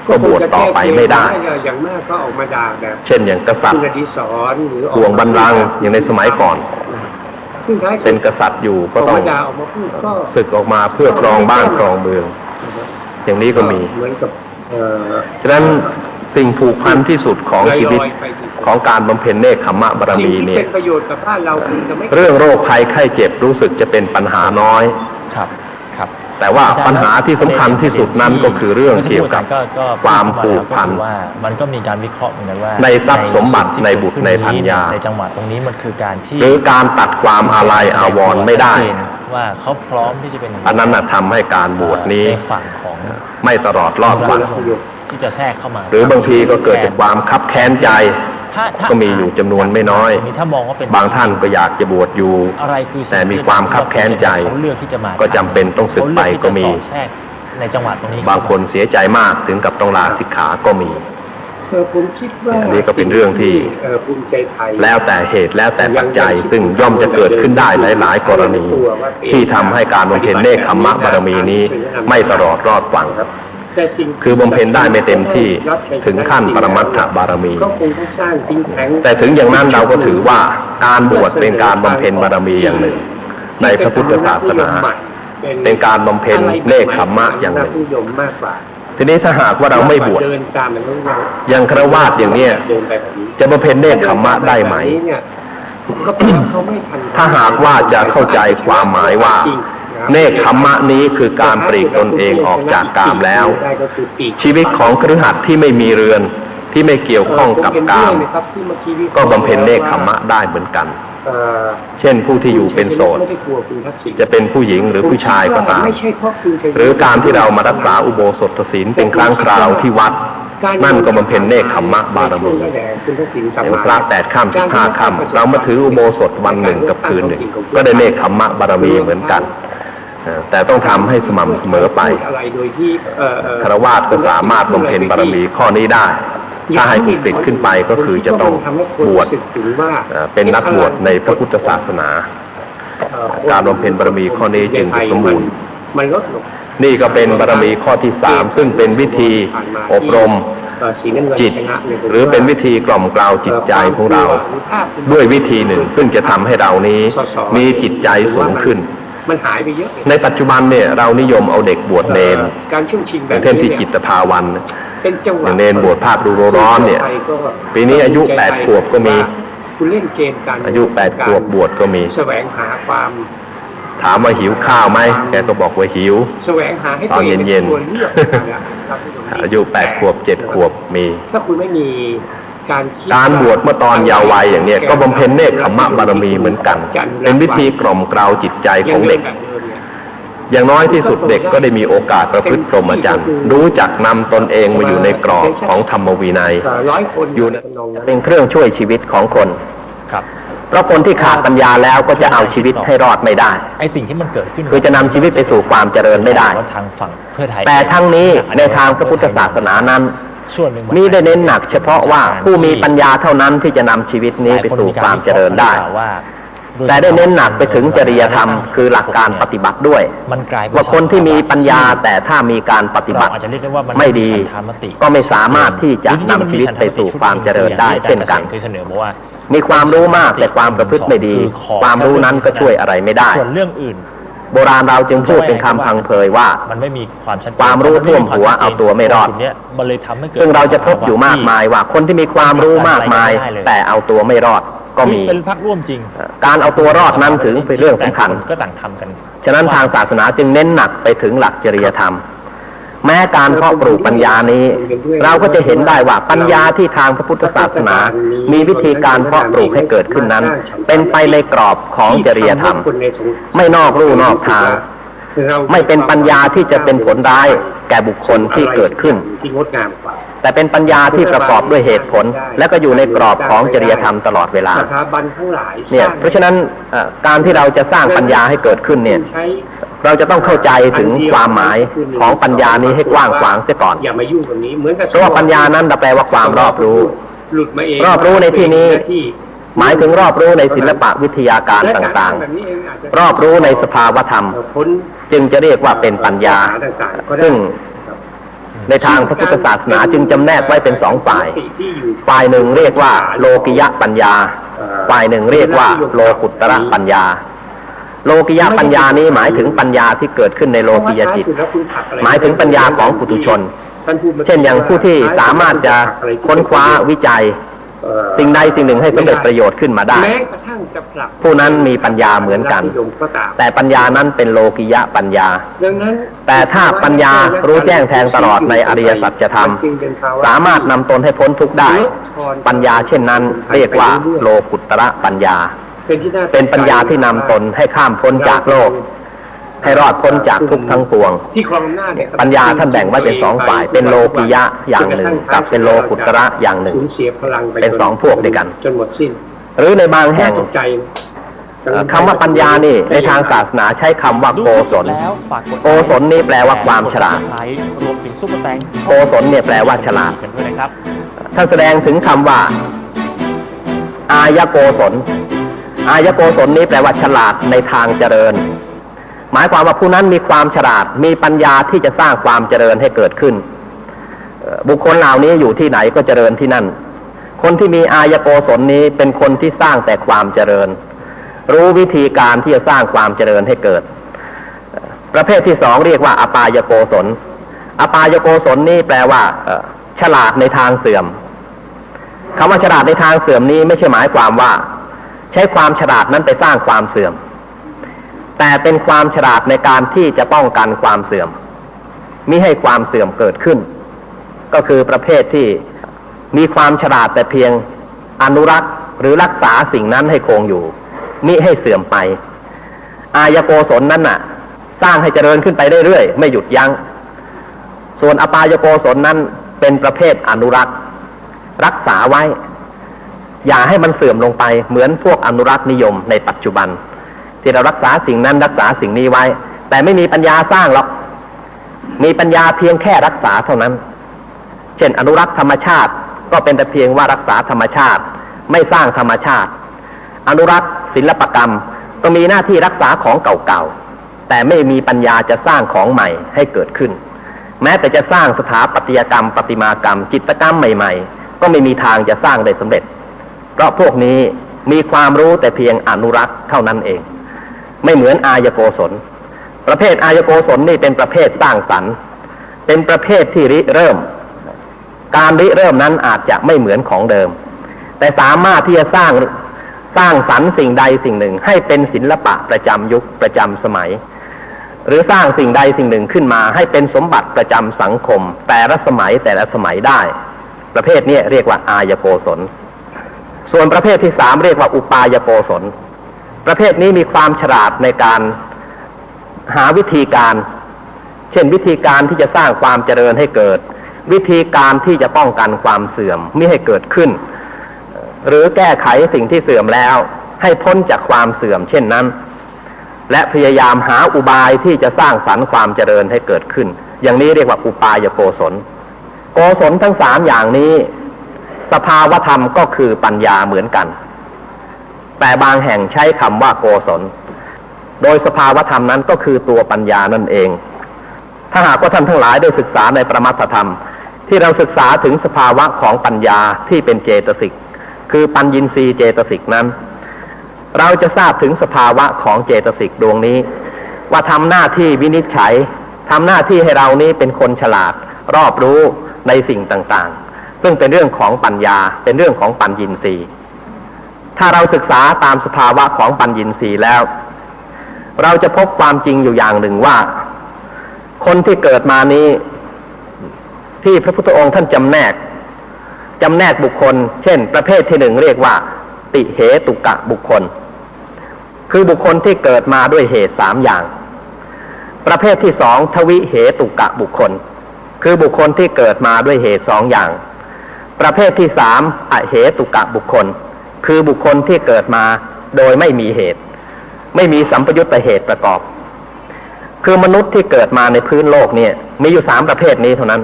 ก็บวชต่อไปไม่ได้ อย่างมากก็ออกมาด่าแบบ เช่นอย่างกษัต คุ ริ ณ ย์ อดิศรหรือออก ห่วงบัลลังก์อย่างในสมัยก่อน ซึ่งท้ายสุด เป็นกษัตริย์อยู่ อ ก็ อก ต้อง มาด่าออกมาพูดก็ ศึกออกมาเพื่อครองบ้านครองเมือง อย่างนี้ก็มี เหมือนกับ ฉะนั้นสิ่งผูกพันที่สุดของชีวิต ลอยๆไปเฉยๆ ของการบำเพ็ญเนกขัมมะบาร สิ่ง มี ที่ เนี่ เป็ ย นประโยชน์กับบ้านเราคือจะไม่ เรื่องโรคภัยไข้เจ็บรู้สึกจะเป็นปัญหาน้อย ครับครับ แต่ว่าปัญหาที่สำคัญที่สุดนั้นก็คือเรื่องเกี่ยวกับ ก็ ความผูกพัน ก็คือว่ามันก็มีการวิเคราะห์เหมือนกันว่า ในทรัพย์สมบัติ สิ่ง ใน ที่ บุตร เกิดขึ้ ในพัญญา ในจังหวะตรงนี้มันคือการที่ หรือการตัดความอาลัยอาวรณ์ไม่ได้ ชัเจนว่าเขาพร้อมที่จะเป็น อันนั้นน่ะทำให้การบวชนี้ ในฝั่งของ ไม่ตลอดรอดวัน ที่จะแทรกเข้ามา หรือบางทีก็เกิดจากความคับแค้นใจ ถ้า ก็มีอยู่จำนวนไม่น้อย ถ้ามองว่าเป็น บางท่านก็อยากจะบวชอยู่ อะไรคือสิ่ง แต่มีความคับแค้นใจ เขาเลือกที่จะมา ก็จำเป็นต้องสึกไปก็มี เขาเลือที่จะสอดแทรกในจังหวะตรงนี้ บางคนเสียใจมากถึงกับต้องลาสิกขาก็มี ผมคิดว่า อันนี้ก็เป็นเรื่องที่ ภูมิใจไทย แล้วแต่เหตุแล้วแต่ปัจจัย ซึ่งย่อมจะเกิดขึ้นได้หลาย ๆ กรณี ที่ทำให้การบำเพ็ญเนกขัมมะบารมีนี้ ไม่ตลอดรอดฝั่ง แต่สิ่ง คือบำเพ็ญได้ไม่เต็มที่ถึงขั้นปรมัตถบารมี ก็คงต้องสร้างทิ้งแท้ง แต่ถึงอย่างนั้นเราก็ถือว่าการบวชเป็นการบำเพ็ญบารมีอย่างหนึ่ง ในพระพุทธศาสนา เป็นการบำเพ็ญเนกขัมมะอย่างหนึ่ง นิยมมากกว่า ทีนี้ถ้าหากว่าเราไม่บวช เดินตามมันต้อง อย่างฆราวาสอย่างเนี้ย เดินไปแบบนี้ จะบำเพ็ญเนกขัมมะได้ไหม เนี่ยก็เพราะว่าเขาไม่ทัน ถ้าหากว่าจะเข้าใจความหมายว่า เนกขัมมะนี้คือการปลีกตนเองออกจากกามแล้ว ได้ก็คือปีก ชีวิตของคฤหัสถ์ที่ไม่มีเรือนที่ไม่เกี่ยวข้องกับกาม ก็บำเพ็ญเนกขัมมะได้เหมือนกัน เช่นผู้ที่อยู่เป็นโสด ไม่ได้กลัวคุณทักษิณ จะเป็นผู้หญิงหรือผู้ชายก็ตาม ไม่ใช่เพราะคุณชัยวุฒิ หรือการที่เรามารักษาอุโบสถศีลเป็นครั้งคราวที่วัด นั่นก็บำเพ็ญเนกขัมมะบารมี คุณทักษิณกลับ อย่าง มา พระ8 ค่ำ15 ค่ำเรามาถืออุโบสถวันหนึ่งกับคืนหนึ่งก็ได้เนกขัมมะบารมีเหมือนกัน แต่ต้องทำให้สม่ำเสมอไป อะไรโดยที่ฆราวาสก็สามารถบำเพ็ญบารมีข้อนี้ได้ ถ้าให้ผู้ติดขึ้นไปก็คือจะต้องบวชเป็นนักบวชในพระพุทธศาสนา การบำเพ็ญบารมีข้อนี้จึงจะสมบูรณ์ มันลดลง นี่ก็เป็นบารมีข้อที่ 3 ซึ่งเป็นวิธีอบรม สีน้ำเงิน จิต ชนะนี่ย หรือเป็นวิธีกล่อมเกลาจิตใจของเรา ด้วยวิธีหนึ่งซึ่งจะทำให้เรานี้มีจิตใจสูงขึ้น มันหายไปเยอะ ในปัจจุบันเนี่ยเรานิยมเอาเด็กบวชเนน การช่วงชิง อ แบบ ย่างเช่น นี้ ที่ เนี่ย จิตภาวัน เป็นจังหวะ อย่างเนนบวชภาคดูร้อนเนี่ย ปีนี้อายุ8 ขวบก็มี คุณเล่นเกมการ อายุ8 ขวบบวชก็มี แสวงหาความ ถามว่าหิวข้าวไหมแกก็บอกว่าหิว แสวงหาให้ ตอน ตัวเอง เย็นๆ ตัวเลือกนะครับ อายุ 8 ขวบ 7 ขวบมี ถ้าคุณไม่มีการคิด การบวชเมื่อตอนเยาว์วัยอย่างเนี้ยก็บำเพ็ญเนกขัมมะบารมีเหมือนกัน เป็นวิธีกล่อมเกลาจิตใจของเด็ก อย่างน้อยที่สุดเด็กก็ได้มีโอกาสประพฤติพรหมจรรย์รู้จักนำตนเองมาอยู่ในกรอบของธรรมวินัย 100 คน อยู่ใน ทำนองนั้น เป็นเครื่องช่วยชีวิตของคน ครับ เพราะคนที่ขาดปัญญาแล้วก็จะเอาชีวิตให้รอดไม่ได้ ไอ้สิ่งที่มันเกิดขึ้น คือจะนำชีวิตไปสู่ความเจริญไม่ได้ ว่าทางฝั่งเพื่อไทย แต่ทั้งนี้ในทางพระพุทธศาสนานั้น ส่วนหนึ่ง มีได้เน้นหนักเฉพาะว่าผู้มีปัญญาเท่านั้นที่จะนำชีวิตนี้ไปสู่ความเจริญได้ แต่ได้เน้นหนักไปถึงจริยธรรมคือหลักการปฏิบัติด้วย มันกลายเป็น ว่าคนที่มีปัญญาแต่ถ้ามีการปฏิบัติ เราอาจจะเรียกได้ว่ามัน ไม่ดี ฉันทามติ ก็ไม่สามารถที่จะนำชีวิตไปสู่ความเจริญได้เช่นกัน เคยเสนอมาว่า มีความรู้มากแต่ความประพฤติไม่ดี ความรู้นั้นก็ช่วยอะไรไม่ได้ ส่วนเรื่องอื่น โบราณเราจึงพูดเป็นคำพังเพยว่า มันไม่มีความชัดเจน ความรู้ท่วมหัวเอาตัวไม่รอด จุเนี้ยมันเลยทำให้เกิด ซึ่งเราจะพบอยู่มากมายว่าคนที่มีความรู้มากมาย แต่เอาตัวไม่รอดก็มี เป็นพรรคร่วมจริง การเอาตัวรอดนั้นถึงเป็นเรื่องสำคัญ ก็ต่างทำกัน ฉะนั้นทางศาสนาจึงเน้นหนักไปถึงหลักจริยธรรม แม้การเพาะปลูกปัญญานี้ เราก็จะเห็นได้ว่าปัญญาที่ทางพระพุทธศาสนา มีวิธีการเพาะปลูกให้เกิดขึ้นนั้น เป็นไปในกรอบของจริยธรรม ไม่นอกลู่นอกทาง ไม่เป็นปัญญาที่จะเป็นผลร้ายแก่บุคคลที่เกิดขึ้น ที่งดงามกว่า แต่เป็นปัญญาที่ประกอบด้วยเหตุผล และก็อยู่ในกรอบของจริยธรรมตลอดเวลา สถาบันทั้งหลาย เนี่ยเพราะฉะนั้นการที่เราจะสร้างปัญญาให้เกิดขึ้นเนี่ย เราจะต้องเข้าใจถึงความหมายของปัญญานี้ให้กว้างขวางเสียก่อน อย่ามายุ่งกับนี้เหมือนกับ เพราะว่าปัญญานั้นแปลว่าความรอบรู้ หลุดมาเอง รอบรู้ในที่นี้ หมายถึงรอบรู้ในศิลปะวิทยาการ และ ต่าง ทำแบบนี้เองอาจจะ ๆ รอบรู้ในสภาวธรรม พ้น จึงจะเรียกว่าเป็นปัญญา ต่างๆก็ได้ ซึ่งในทางพระพุทธศาสนาจึงจำแนกไว้เป็นสองฝ่าย ที่อยู่ ฝ่ายหนึ่งเรียกว่าโลกิยะปัญญา ฝ่ายหนึ่งเรียกว่าโลกุตตระปัญญา โลกิยะปัญญานี้หมายถึงปัญญาที่เกิดขึ้นในโลกิยจิต หมายถึงปัญญาของปุถุชน เช่นอย่างผู้ที่สามารถจะค้นคว้าวิจัยสิ่งใดสิ่งหนึ่งให้สำเร็จประโยชน์ขึ้นมาได้ แม้กระทั่งจะผลัก ผู้นั้นมีปัญญาเหมือนกัน แต่ปัญญานั้นเป็นโลกิยะปัญญา ดังนั้น แต่ถ้าปัญญารู้แจ้งแทงตลอดในอริยสัจธรรม สามารถนำตนให้พ้นทุกข์ได้ ปัญญาเช่นนั้นเรียกว่าโลกุตระปัญญา เป็นปัญญาที่นำตนให้ข้ามพ้นจากโลก ให้รอดพ้นจากทุกข์ทั้งปวง ที่ครองอำนาจเนี่ย ปัญญาท่านแบ่งไว้เป็นสองฝ่าย เป็นโลกิยะอย่างหนึ่งกับเป็นโลกุตระอย่างหนึ่ง สูญเสียพลังไป เป็นสองพวกด้วยกัน จนหมดสิ้น หรือในบางแห่ง ตกใจ คำว่าปัญญานี่ในทางศาสนาใช้คำว่าโกศล แล้วฝากกด โกศลนี่แปลว่าความฉลาด รวมถึงซุปเปอร์แตง โกศลเนี่ยแปลว่าฉลาด กันด้วยนะครับ ท่านแสดงถึงคำว่า อายโกศล อายโกศลนี้แปลว่าฉลาดในทางเจริญ หมายความว่าผู้นั้นมีความฉลาด มีปัญญาที่จะสร้างความเจริญให้เกิดขึ้น บุคคลเหล่านี้อยู่ที่ไหนก็เจริญที่นั่น คนที่มีอายโกศลนี้เป็นคนที่สร้างแต่ความเจริญ รู้วิธีการที่จะสร้างความเจริญให้เกิด ประเภทที่สองเรียกว่าอปายโกศล อปายโกศลนี่แปลว่าฉลาดในทางเสื่อมคำว่าฉลาดในทางเสื่อมนี้ไม่ใช่หมายความว่าใช้ความฉลาดนั้นไปสร้างความเสื่อม แต่เป็นความฉลาดในการที่จะป้องกันความเสื่อมมิให้ความเสื่อมเกิดขึ้น ก็คือประเภทที่มีความฉลาดแต่เพียงอนุรักษ์หรือรักษาสิ่งนั้นให้คงอยู่มิให้เสื่อมไป อายโกศลนั้นน่ะสร้างให้เจริญขึ้นไปเรื่อยๆไม่หยุดยัง้งส่วนอปายโกศลนั้นเป็นประเภทอนุรักษ์รักษาไว้อย่าให้มันเสื่อมลงไปเหมือนพวกอนุรักษ์นิยมในปัจจุบันที่เรารักษาสิ่งนั้นรักษาสิ่งนี้ไว้แต่ไม่มีปัญญาสร้างหรอกมีปัญญาเพียงแค่รักษาเท่านั้นเช่นอนุรักษ์ธรรมชาติก็เป็นแต่เพียงว่ารักษาธรรมชาติไม่สร้างธรรมชาติอนุรักษ์ศิลปกรรมก็มีหน้าที่รักษาของเก่าๆแต่ไม่มีปัญญาจะสร้างของใหม่ให้เกิดขึ้นแม้แต่จะสร้างสถาปัตยกรรมประติมากรรมจิตรกรรมใหม่ๆก็ไม่มีทางจะสร้างได้สำเร็จเพราะพวกนี้มีความรู้แต่เพียงอนุรักษ์เท่านั้นเองไม่เหมือนอายโกศลประเภทอายโกศลนี่เป็นประเภทสร้างสรรค์เป็นประเภทที่ริเริ่มการริเริ่มนั้นอาจจะไม่เหมือนของเดิมแต่สามารถที่จะสร้างสรรค์สิ่งใดสิ่งหนึ่งให้เป็นศิลปะประจำยุคประจำสมัยหรือสร้างสิ่งใดสิ่งหนึ่งขึ้นมาให้เป็นสมบัติประจำสังคมแต่ละสมัยได้ประเภทนี้เรียกว่าอายโกศลส่วนประเภทที่สามเรียกว่าอุปายโกศลประเภทนี้มีความฉลาดในการหาวิธีการเช่นวิธีการที่จะสร้างความเจริญให้เกิดวิธีการที่จะป้องกันความเสื่อมไม่ให้เกิดขึ้นหรือแก้ไขสิ่งที่เสื่อมแล้ว ให้พ้นจากความเสื่อมเช่นนั้นและพยายามหาอุบายที่จะสร้างสรรค์ความเจริญให้เกิดขึ้นอย่างนี้เรียกว่าอุปายโกศลโกศลทั้งสามอย่างนี้สภาวธรรมก็คือปัญญาเหมือนกันแต่บางแห่งใช้คำว่าโกศลโดยสภาวธรรมนั้นก็คือตัวปัญญานั่นเองถ้าหากว่าท่านทั้งหลายได้ศึกษาในประมัตถธรรมที่เราศึกษาถึงสภาวะของปัญญาที่เป็นเจตสิกคือปัญญินทรีย์เจตสิกนั้นเราจะทราบถึงสภาวะของเจตสิกดวงนี้ว่าทำหน้าที่วินิจฉัยทำหน้าที่ให้เรานี้เป็นคนฉลาดรอบรู้ในสิ่งต่างๆซึ่งเป็นเรื่องของปัญญาเป็นเรื่องของปัญญินทรีย์ถ้าเราศึกษาตามสภาวะของปัญญินทรีย์แล้วเราจะพบความจริงอยู่อย่างหนึ่งว่าคนที่เกิดมานี้ที่พระพุทธองค์ท่านจำแนกบุคคลเช่นประเภทที่หนึ่งเรียกว่าติเหตุกะบุคคลคือบุคคลที่เกิดมาด้วยเหตุสามอย่างประเภทที่สองทวิเหตุกะบุคคลคือบุคคลที่เกิดมาด้วยเหตุสองอย่างประเภทที่สามอเหตุกะบุคคลคือบุคคลที่เกิดมาโดยไม่มีเหตุไม่มีสัมปยุตตเหตุประกอบคือมนุษย์ที่เกิดมาในพื้นโลกเนี่ยมีอยู่สามประเภทนี้เท่านั้น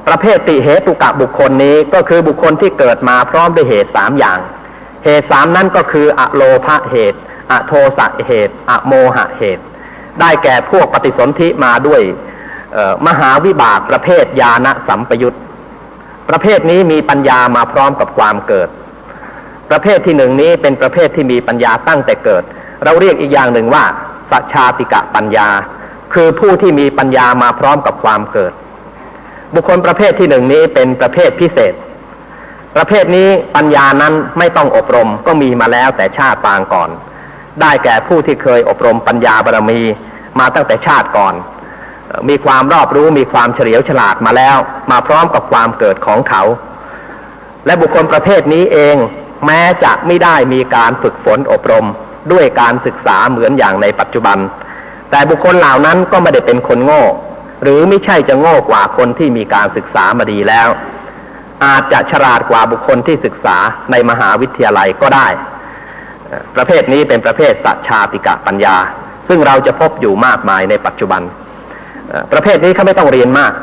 ประเภทติเหตุกะบุคคลนี้ก็คือบุคคลที่เกิดมาพร้อมด้วยเหตุสามอย่างเหตุสามนั้นก็คืออโลภะเหตุอโทสะเหตุอโมหะเหตุได้แก่พวกปฏิสนธิมาด้วยมหาวิบากประเภทญาณสัมปยุตประเภทนี้มีปัญญามาพร้อมกับความเกิดประเภทที่หนึ่งนี้เป็นประเภทที่มีปัญญาตั้งแต่เกิดเราเรียกอีกอย่างหนึ่งว่าสัจฉาติกะปัญญาคือผู้ที่มีปัญญามาพร้อมกับความเกิดบุคคลประเภทที่หนึ่งนี้เป็นประเภทพิเศษประเภทนี้ปัญญานั้นไม่ต้องอบรมก็มีมาแล้วแต่ชาติปางก่อนได้แก่ผู้ที่เคยอบรมปัญญาบารมีมาตั้งแต่ชาติก่อนมีความรอบรู้มีความเฉลียวฉลาดมาแล้วมาพร้อมกับความเกิดของเขาและบุคคลประเภทนี้เองแม้จะไม่ได้มีการฝึกฝนอบรมด้วยการศึกษาเหมือนอย่างในปัจจุบันแต่บุคคลเหล่านั้นก็ไม่ได้เป็นคนโง่หรือไม่ใช่จะโง่กว่าคนที่มีการศึกษามาดีแล้วอาจจะฉลาดกว่าบุคคลที่ศึกษาในมหาวิทยาลัยก็ได้ประเภทนี้เป็นประเภทสัจฉาติกะปัญญาซึ่งเราจะพบอยู่มากมายในปัจจุบันประเภทนี้เขาไม่ต้องเรียนมาก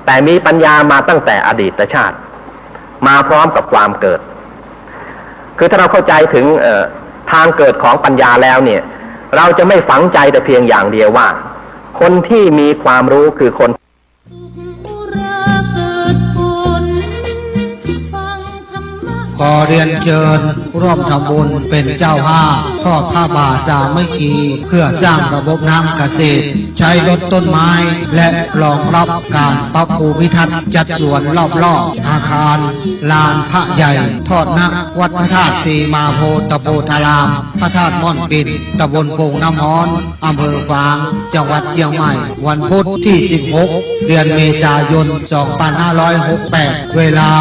แต่มีปัญญามาตั้งแต่อดีตชาติมาพร้อมกับความเกิดคือถ้าเราเข้าใจถึงทางเกิดของปัญญาแล้วเนี่ยเราจะไม่ฝังใจแต่เพียงอย่างเดียวว่าคนที่มีความรู้คือคนขอเรียนเชิญร่วมทำบุญเป็นเจ้าภาพทอดผ้าป่าสามัคคีเพื่อสร้างระบบน้ำเกษตรใช้ลดต้นไม้และรองรับการปรับภูมิทัศน์จัดสวนรอบๆอาคารลานพระใหญ่ทอดนักวัดพระธาตุสีมาโพตะโพธารามพระธาตุม่อนปิดตำบลโป่งน้ำฮ้อนอำเภอฝางจังหวัดเชียงใหม่วันพุธที่16เดือนเมษายน2568เวลา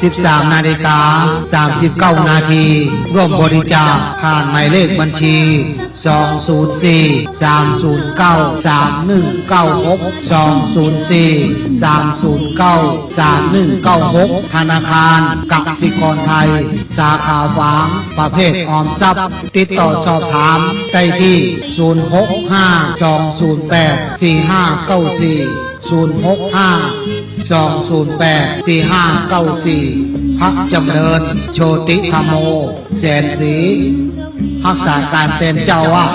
13:39 นาทีร่วมบริจาคผ่านหมายเลขบัญชี204-309-3196 ธนาคารกสิกรไทยสาขาฝางประเภทออมทรัพย์ติดต่อสอบถามได้ที่065-208-4594 พักจำเริญโชติธรรมโมแสนศรีรักษาการเป็นเจ้าวาด